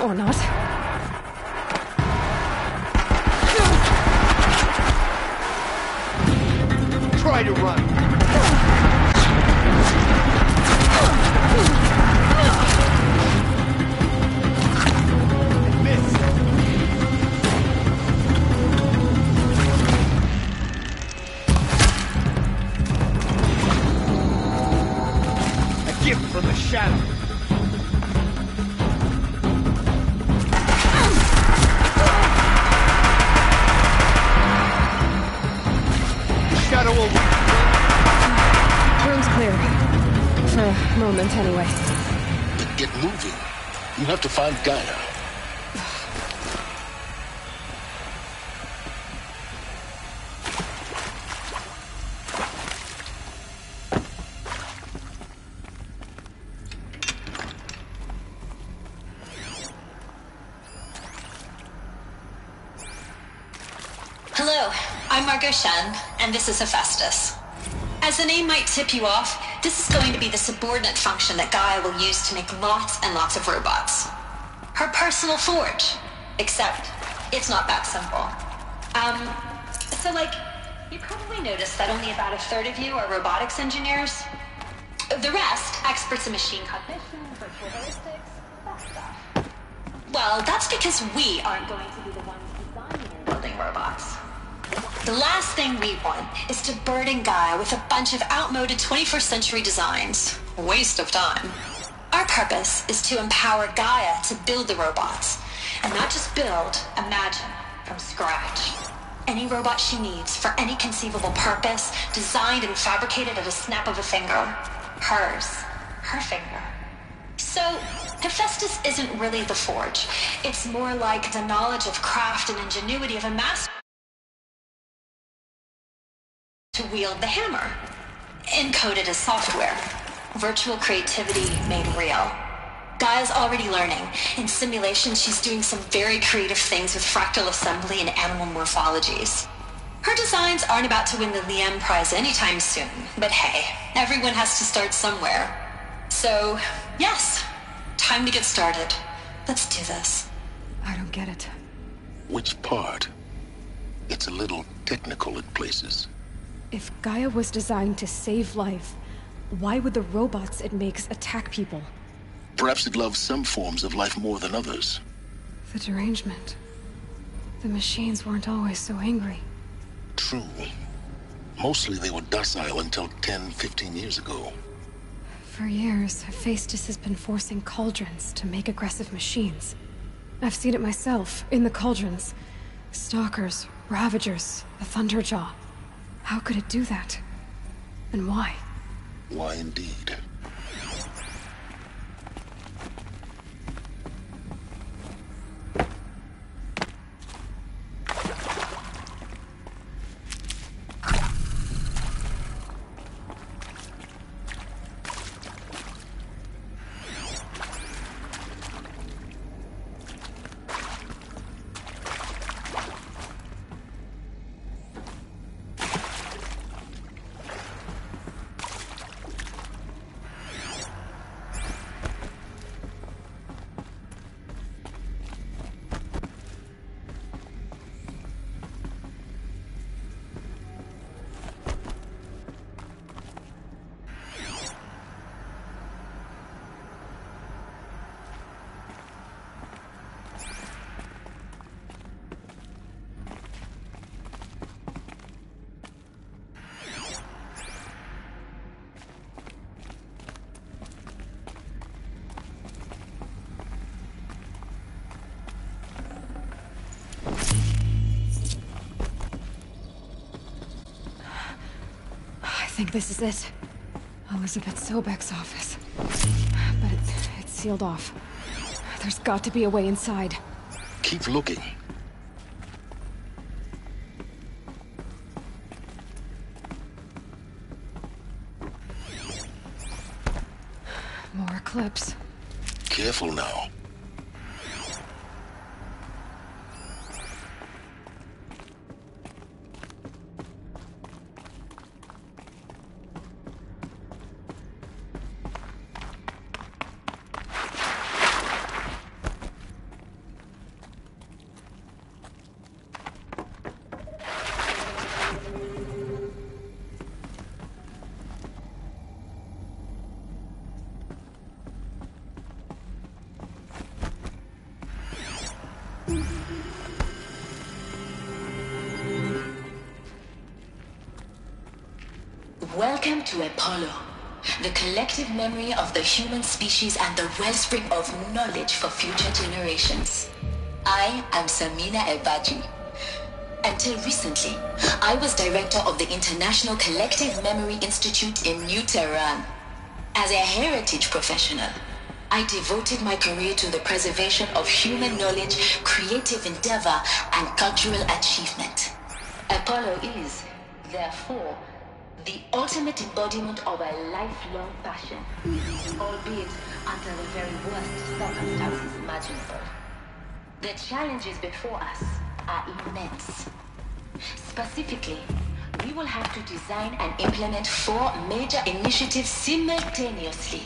Or not. Try to run. Miss. A gift from the shadow. Room's clear. For a moment, anyway. Then get moving. You have to find Gaia. Hello, I'm Margot Shen, and this is Hephaestus. As the name might tip you off, this is going to be the subordinate function that Gaia will use to make lots and lots of robots. Her personal forge. Except, it's not that simple. You probably noticed that only about a third of you are robotics engineers. The rest, experts in machine cognition, virtual heuristics, that stuff. Well, that's because we aren't going to be the ones designing and building robots. The last thing we want is to burden Gaia with a bunch of outmoded 21st century designs. Waste of time. Our purpose is to empower Gaia to build the robots. And not just build, imagine, from scratch. Any robot she needs for any conceivable purpose, designed and fabricated at a snap of a finger. Hers. Her finger. So, Hephaestus isn't really the forge. It's more like the knowledge of craft and ingenuity of a master to wield the hammer. Encoded as software. Virtual creativity made real. Gaia's already learning. In simulation, she's doing some very creative things with fractal assembly and animal morphologies. Her designs aren't about to win the Liam Prize anytime soon, but hey, everyone has to start somewhere. So, yes, time to get started. Let's do this. I don't get it. Which part? It's a little technical at places. If Gaia was designed to save life, why would the robots it makes attack people? Perhaps it loves some forms of life more than others. The derangement. The machines weren't always so angry. True. Mostly they were docile until 10, 15 years ago. For years, Hephaestus has been forcing cauldrons to make aggressive machines. I've seen it myself, in the cauldrons. Stalkers, Ravagers, the Thunderjaw. How could it do that? And why? Why indeed? think this is it. Elizabeth Sobek's office. But it's sealed off. There's got to be a way inside. Keep looking. More Eclipse. Careful now. Welcome to Apollo, the collective memory of the human species and the wellspring of knowledge for future generations. I am Samina Ebaji. Until recently, I was director of the International Collective Memory Institute in New Tehran. As a heritage professional, I devoted my career to the preservation of human knowledge, creative endeavor, and cultural achievement. Apollo is, therefore, the ultimate embodiment of a lifelong passion, albeit under the very worst circumstances imaginable. The challenges before us are immense. Specifically, we will have to design and implement 4 major initiatives simultaneously.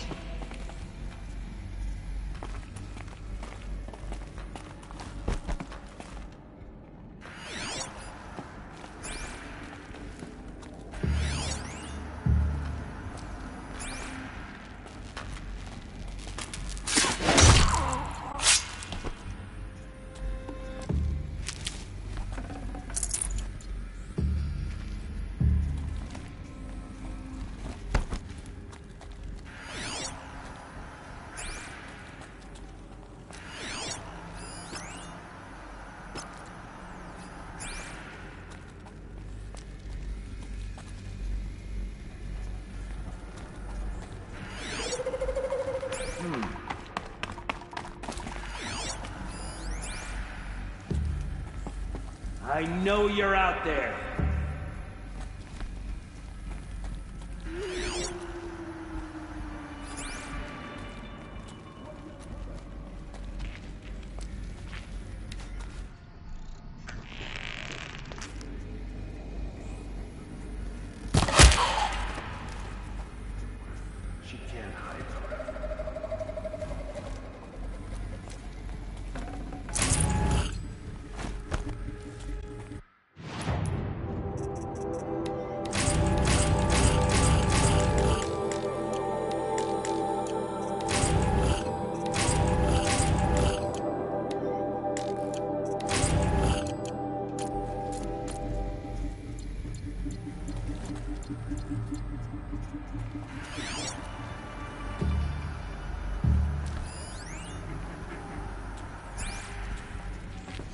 I know you're out there. She can't hide.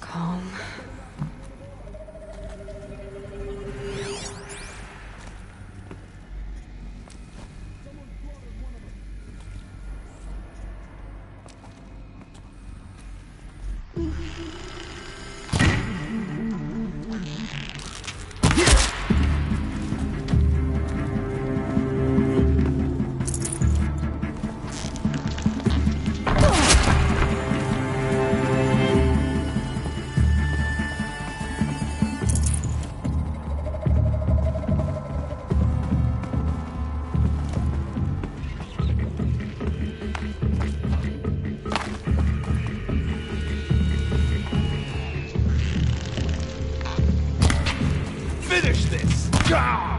Calm. Finish this! Gah!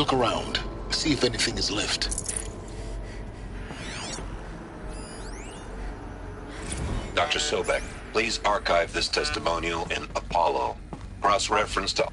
Look around. See if anything is left. Dr. Sobek, please archive this testimonial in Apollo. Cross-reference to...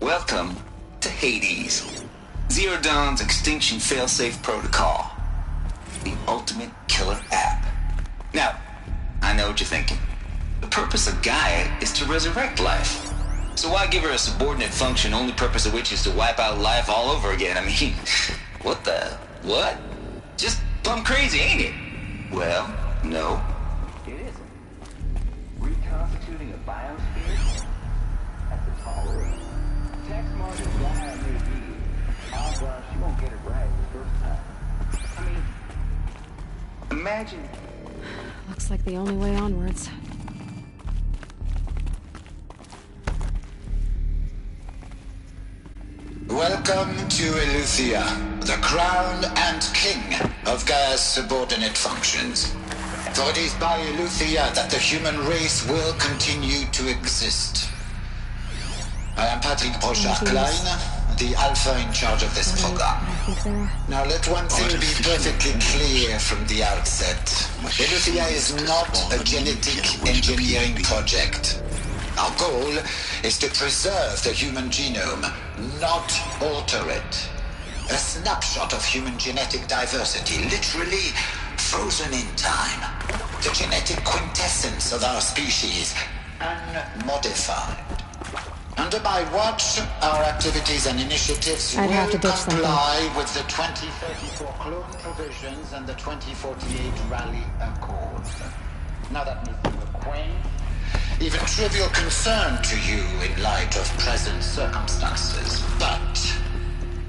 Welcome to Hades. Zero Dawn's Extinction Failsafe Protocol. The ultimate killer app. Now, I know what you're thinking. The purpose of Gaia is to resurrect life. So why give her a subordinate function, only purpose of which is to wipe out life all over again? I mean, what the... what? Just plumb crazy, ain't it? Well, no. It isn't. Reconstituting a biosphere? That's a tall order. Tax market Gaia may be. Oh, well, she won't get it right the first time. I mean, imagine... Looks like the only way onwards. Welcome to Eleuthia, the crown and king of Gaia's subordinate functions. For it is by Eleuthia that the human race will continue to exist. I am Patrick Brochard-Klein, the Alpha in charge of this program. Now let one thing be perfectly clear from the outset. Eleuthia is not a genetic engineering project. Our goal is to preserve the human genome, not alter it. A snapshot of human genetic diversity, literally frozen in time. The genetic quintessence of our species, unmodified. Under my watch, our activities and initiatives will comply with the 2034 clone provisions and the 2048 Raleigh Accord. Now that may seem a quaint, even trivial concern to you in light of present circumstances, but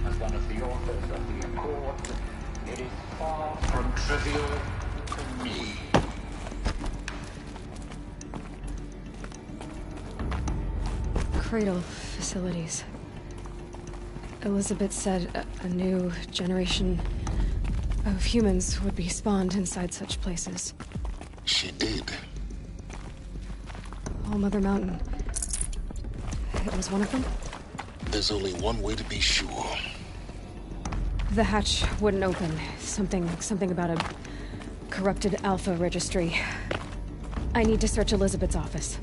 as one of the authors of the Accord, it is far from trivial to me. Cradle facilities. Elizabeth said a new generation of humans would be spawned inside such places. She did. All Mother Mountain. It was one of them? There's only one way to be sure. The hatch wouldn't open. Something about a corrupted Alpha registry. I need to search Elizabeth's office.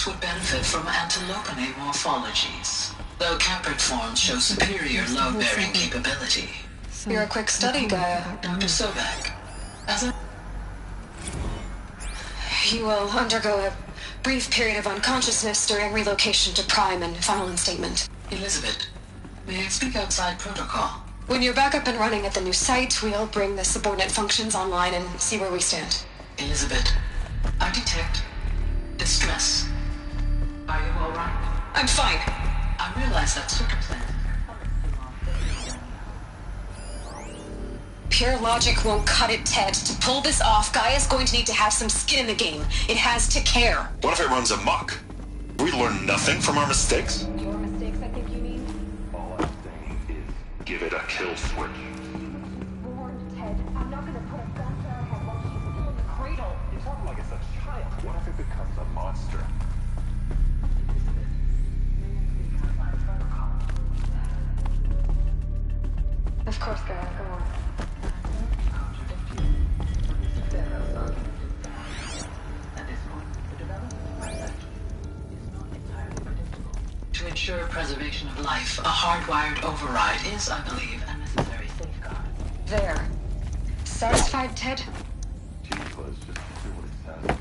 robots would benefit from antilopinae morphologies, though caprid forms show superior load-bearing capability. You're a quick study, Gaia, Dr. Sobek. You will undergo a brief period of unconsciousness during relocation to Prime and final instatement. Elizabeth, may I speak outside protocol? When you're back up and running at the new site, we'll bring the subordinate functions online and see where we stand. Elizabeth, I detect distress. Are you all right? I'm fine. I realize that circumstance. Pure logic won't cut it, Ted. To pull this off, Gaia's going to need to have some skin in the game. It has to care. What if it runs amok? We learn nothing from our mistakes? Your mistakes, I think you mean? All I'm saying is give it a kill switch. Warned, Ted. I'm not gonna put a gun to her head while she's still in the cradle. You talk like it's a child. What if it becomes a monster? Of course, Gaia. Go on. To ensure preservation of life, a hardwired override is, I believe, a necessary safeguard. There. Satisfied, Ted? Gee, let's just do what it says.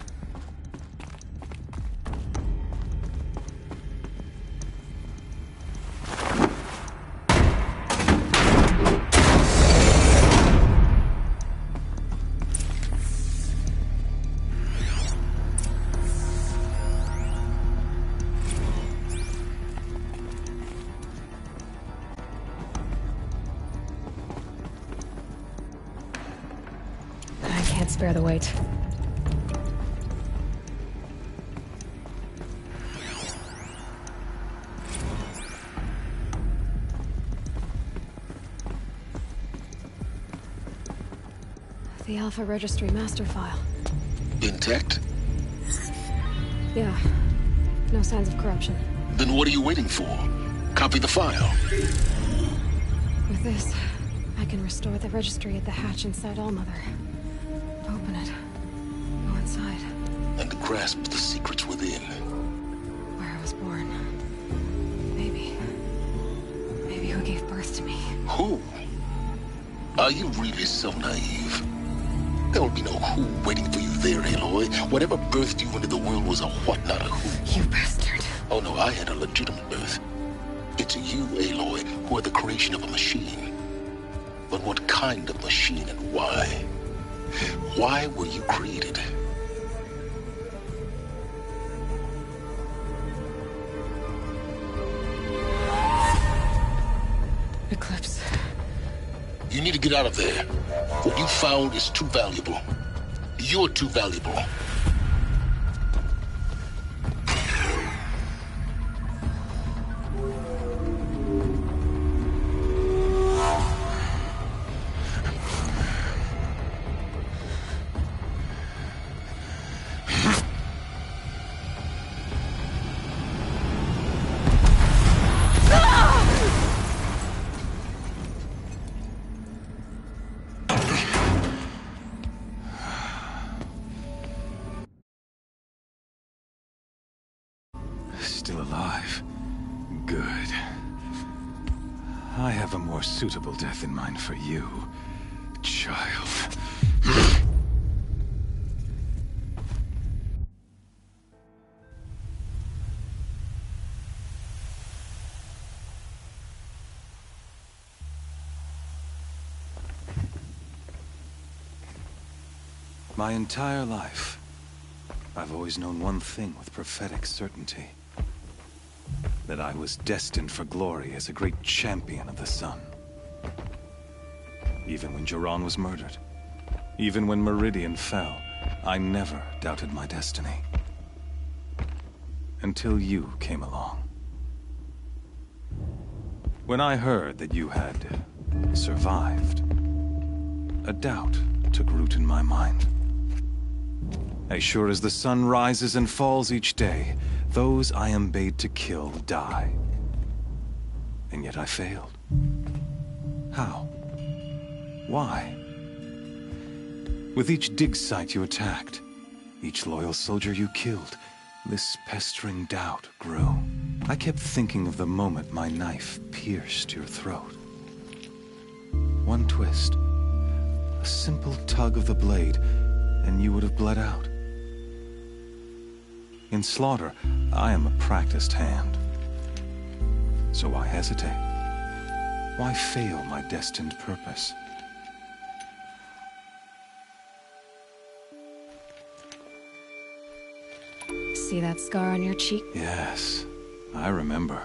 Spare the weight. The Alpha Registry master file. Intact? Yeah. No signs of corruption. Then what are you waiting for? Copy the file. With this, I can restore the registry at the hatch inside Allmother. Open it. Go inside. And grasp the secrets within. Where I was born. Maybe who gave birth to me. Who? Are you really so naive? There will be no who waiting for you there, Aloy. Whatever birthed you into the world was a what, not a who. You bastard. Oh no, I had a legitimate birth. It's you, Aloy, who are the creation of a machine. But what kind of machine and why? Why were you created? Eclipse. You need to get out of there. What you found is too valuable. You're too valuable. Still alive. Good. I have a more suitable death in mind for you, child. My entire life, I've always known one thing with prophetic certainty. That I was destined for glory as a great champion of the sun. Even when Jiran was murdered, even when Meridian fell, I never doubted my destiny. Until you came along. When I heard that you had survived, a doubt took root in my mind. As sure as the sun rises and falls each day, those I am bade to kill die. And yet I failed. How? Why? With each dig site you attacked, each loyal soldier you killed, this pestering doubt grew. I kept thinking of the moment my knife pierced your throat. One twist, a simple tug of the blade, and you would have bled out. In slaughter, I am a practiced hand. So why hesitate? Why fail my destined purpose? See that scar on your cheek? Yes, I remember.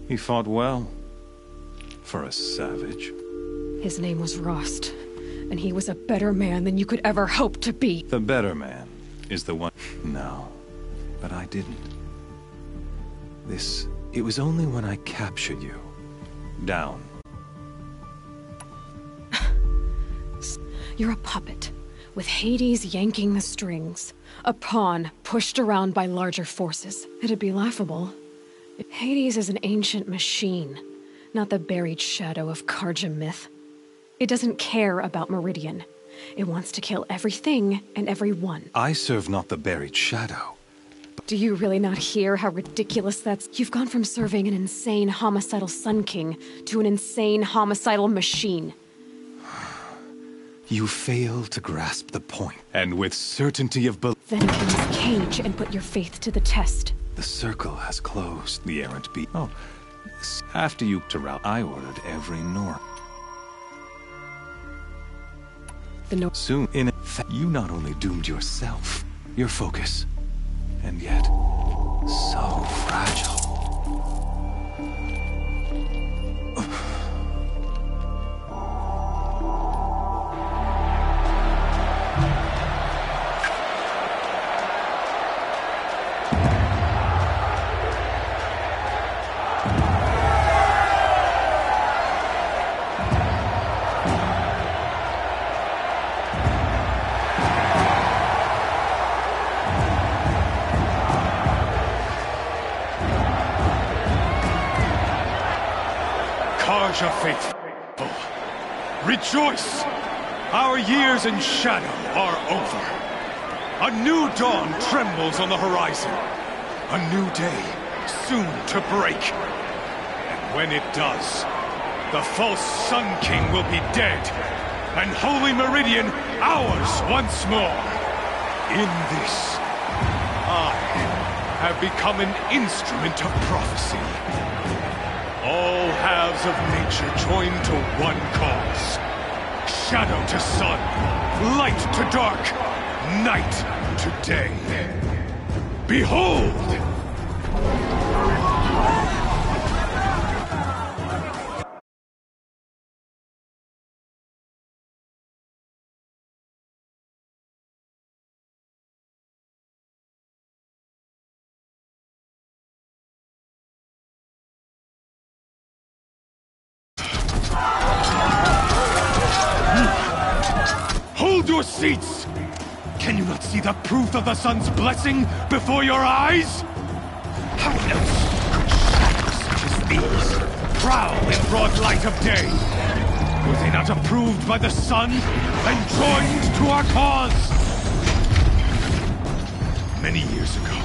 He fought well. For a savage. His name was Rost, and he was a better man than you could ever hope to be. The better man is the one... No, but I didn't. It was only when I captured you. Down. You're a puppet, with Hades yanking the strings. A pawn pushed around by larger forces. It'd be laughable. Hades is an ancient machine, not the buried shadow of Karja myth. It doesn't care about Meridian. It wants to kill everything and everyone. I serve not the buried shadow. Do you really not hear how ridiculous that's? You've gone from serving an insane homicidal Sun King to an insane homicidal machine. You fail to grasp the point, and with certainty of belief. Then enter this cage and put your faith to the test. The circle has closed, the errant beast. Oh, after you to rout, I ordered every Nor. Soon, in effect, you not only doomed yourself, your focus, and yet, so fragile. Karja faithful, rejoice! Our years in shadow are over. A new dawn trembles on the horizon. A new day soon to break. And when it does, the false Sun King will be dead, and Holy Meridian ours once more. In this, I have become an instrument of prophecy. All halves of nature join to one cause. Shadow to sun, light to dark, night to day. Behold! Hold your seats! Can you not see the proof of the sun's blessing before your eyes? How else could shadows such as these prowl in broad light of day? Were they not approved by the sun and joined to our cause? Many years ago,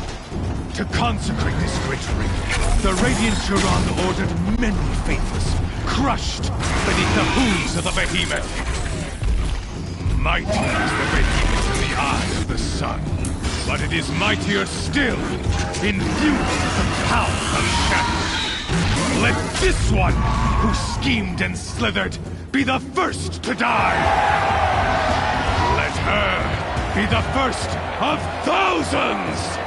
to consecrate this great ring, the Radiant Turan ordered many faithless crushed beneath the hooves of the behemoth. Mighty is the behemoth in the eye of the sun, but it is mightier still, infused with the power of shadow. Let this one, who schemed and slithered, be the first to die! Let her be the first of thousands!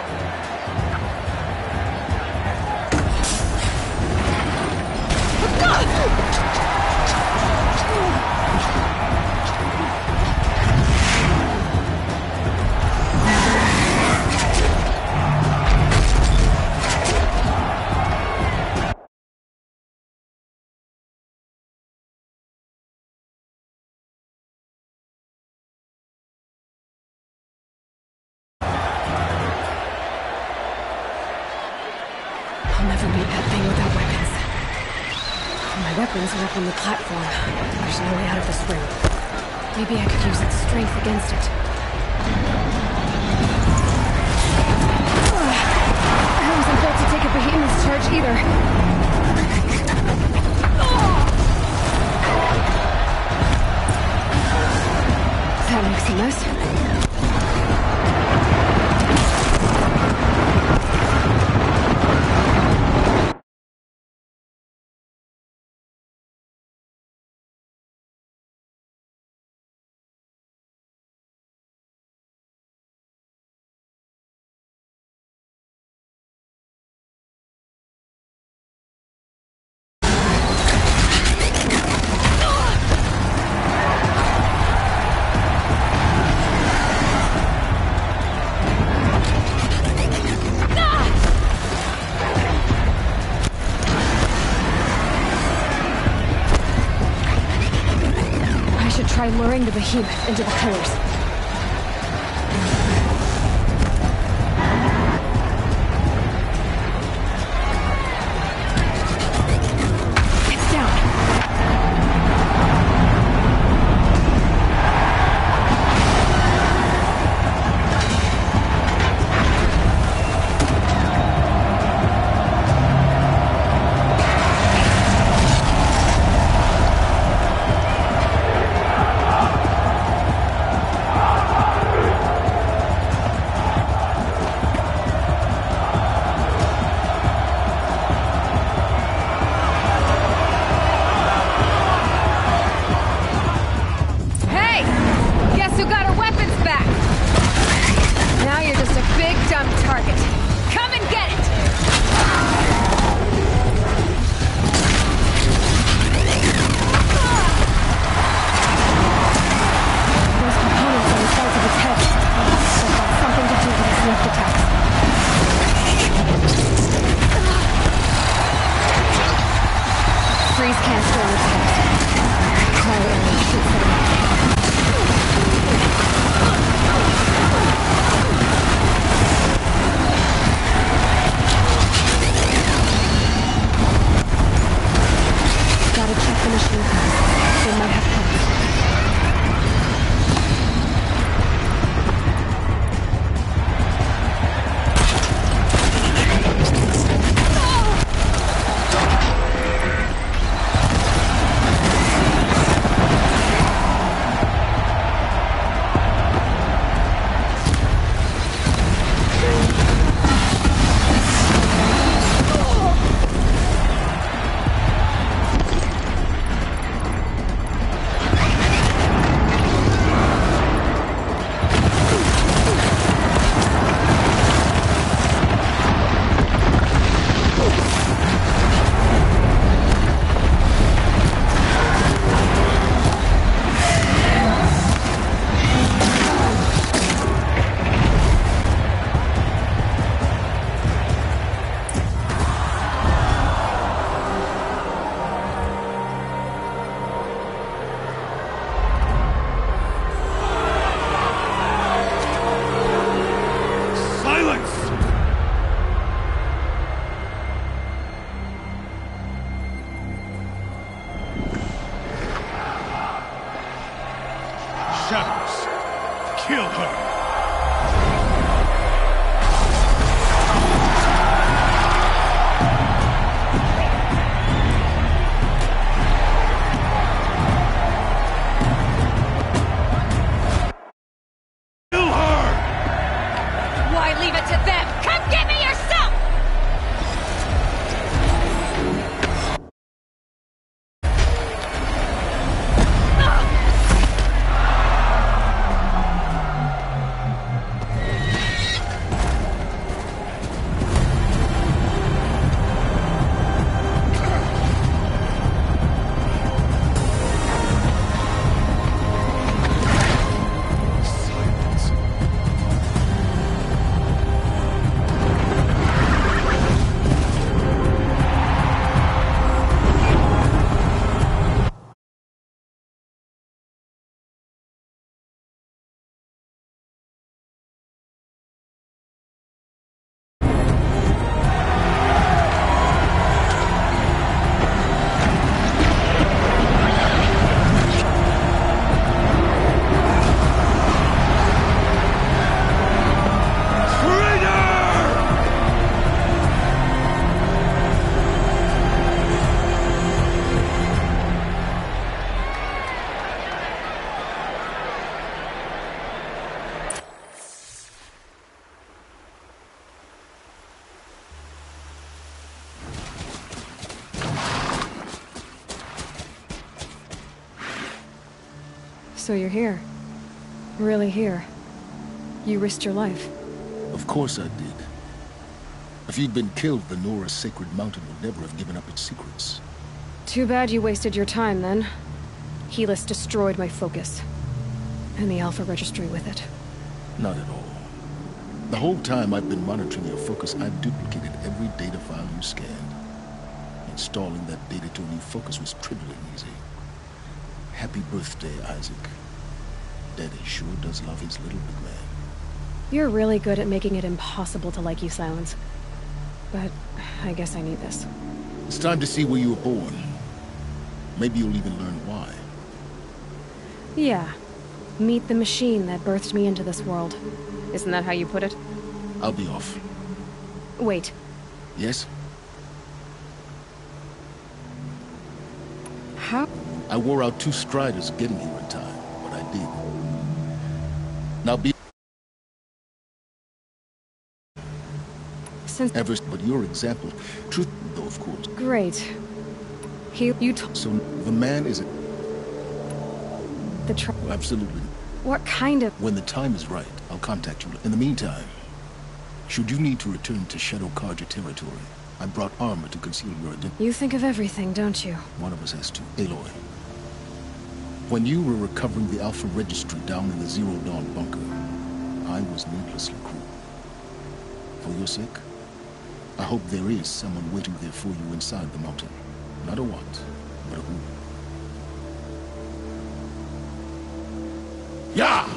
I'll never beat that thing without weapons. My weapons are up on the platform. There's no way out of this ring. Maybe I could use its strength against it. behemoth's charge either. That makes a mess. Try luring the behemoth into the pillars. It's down. Shadows, kill her! So you're here. Really here. You risked your life. Of course I did. If you'd been killed, the Nora's sacred mountain would never have given up its secrets. Too bad you wasted your time, then. Helis destroyed my focus. And the Alpha Registry with it. Not at all. The whole time I've been monitoring your focus, I've duplicated every data file you scanned. Installing that data to a new focus was trivial and easy. Happy birthday, Isaac. Daddy sure does love his little big man. You're really good at making it impossible to like you, Silence. But I guess I need this. It's time to see where you were born. Maybe you'll even learn why. Yeah. Meet the machine that birthed me into this world. Isn't that how you put it? I'll be off. Wait. Yes? How? I wore out 2 striders getting here in time, but I did. Now be... Since... But your example... Truth, though, of course. Great. So, the man is... Oh, absolutely. What kind of... When the time is right, I'll contact you. In the meantime, should you need to return to Shadow Carja territory, I brought armor to conceal your identity. You think of everything, don't you? One of us has to. Aloy. When you were recovering the Alpha Registry down in the Zero Dawn bunker, I was needlessly cruel. For your sake, I hope there is someone waiting there for you inside the mountain. Not a what, but a who. Yeah!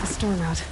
Storm out.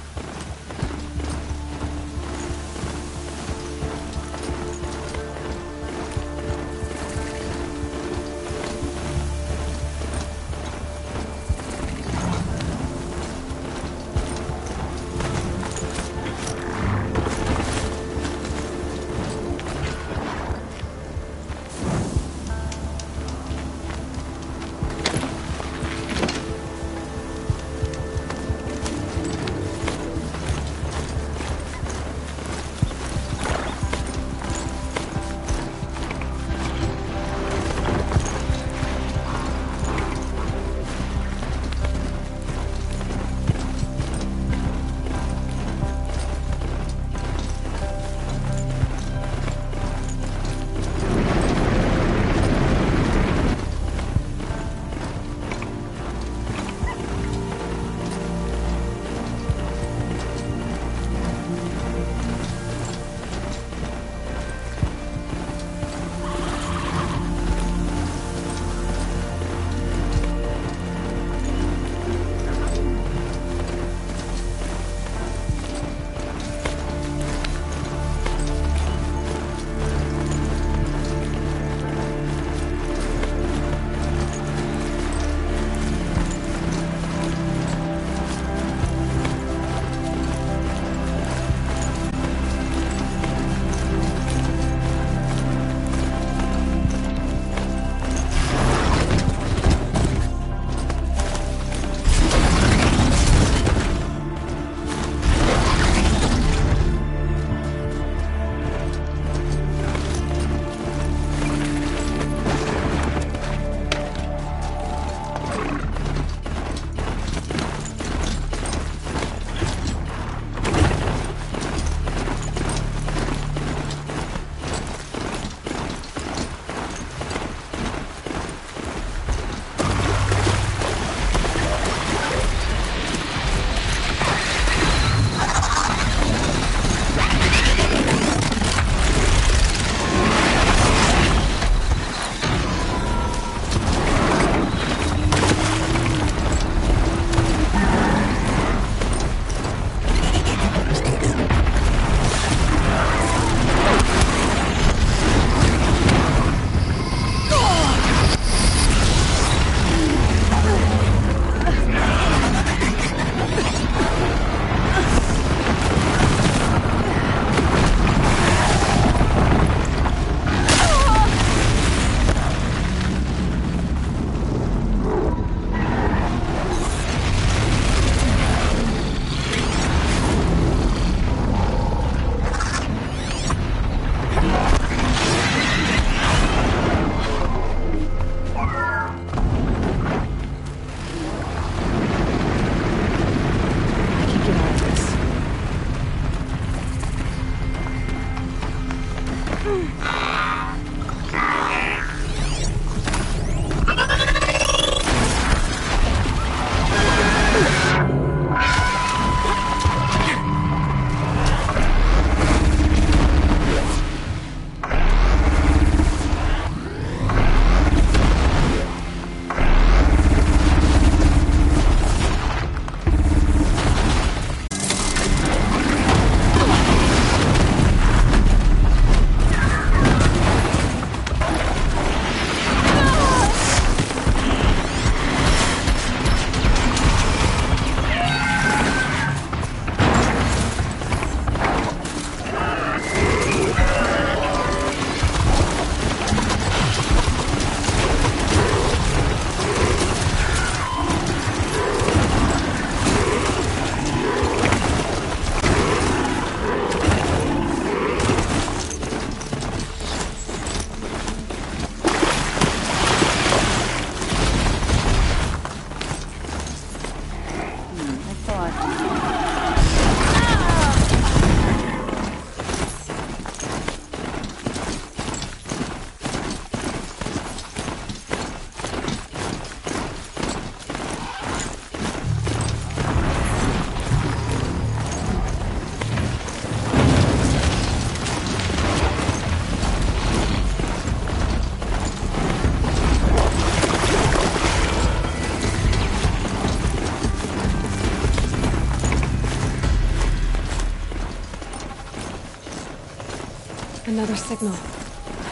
another signal.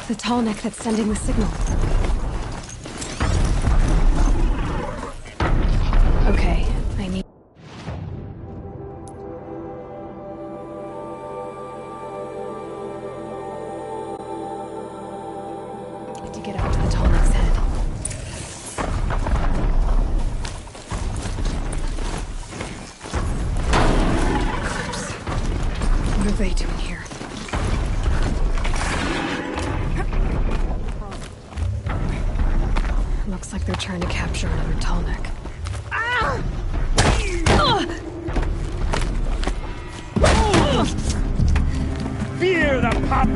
The tall neck that's sending the signal. Okay, I need... to get up to the tall neck's head. Eclipse. What are they doing here? Looks like they're trying to capture another tall neck. Fear the pop!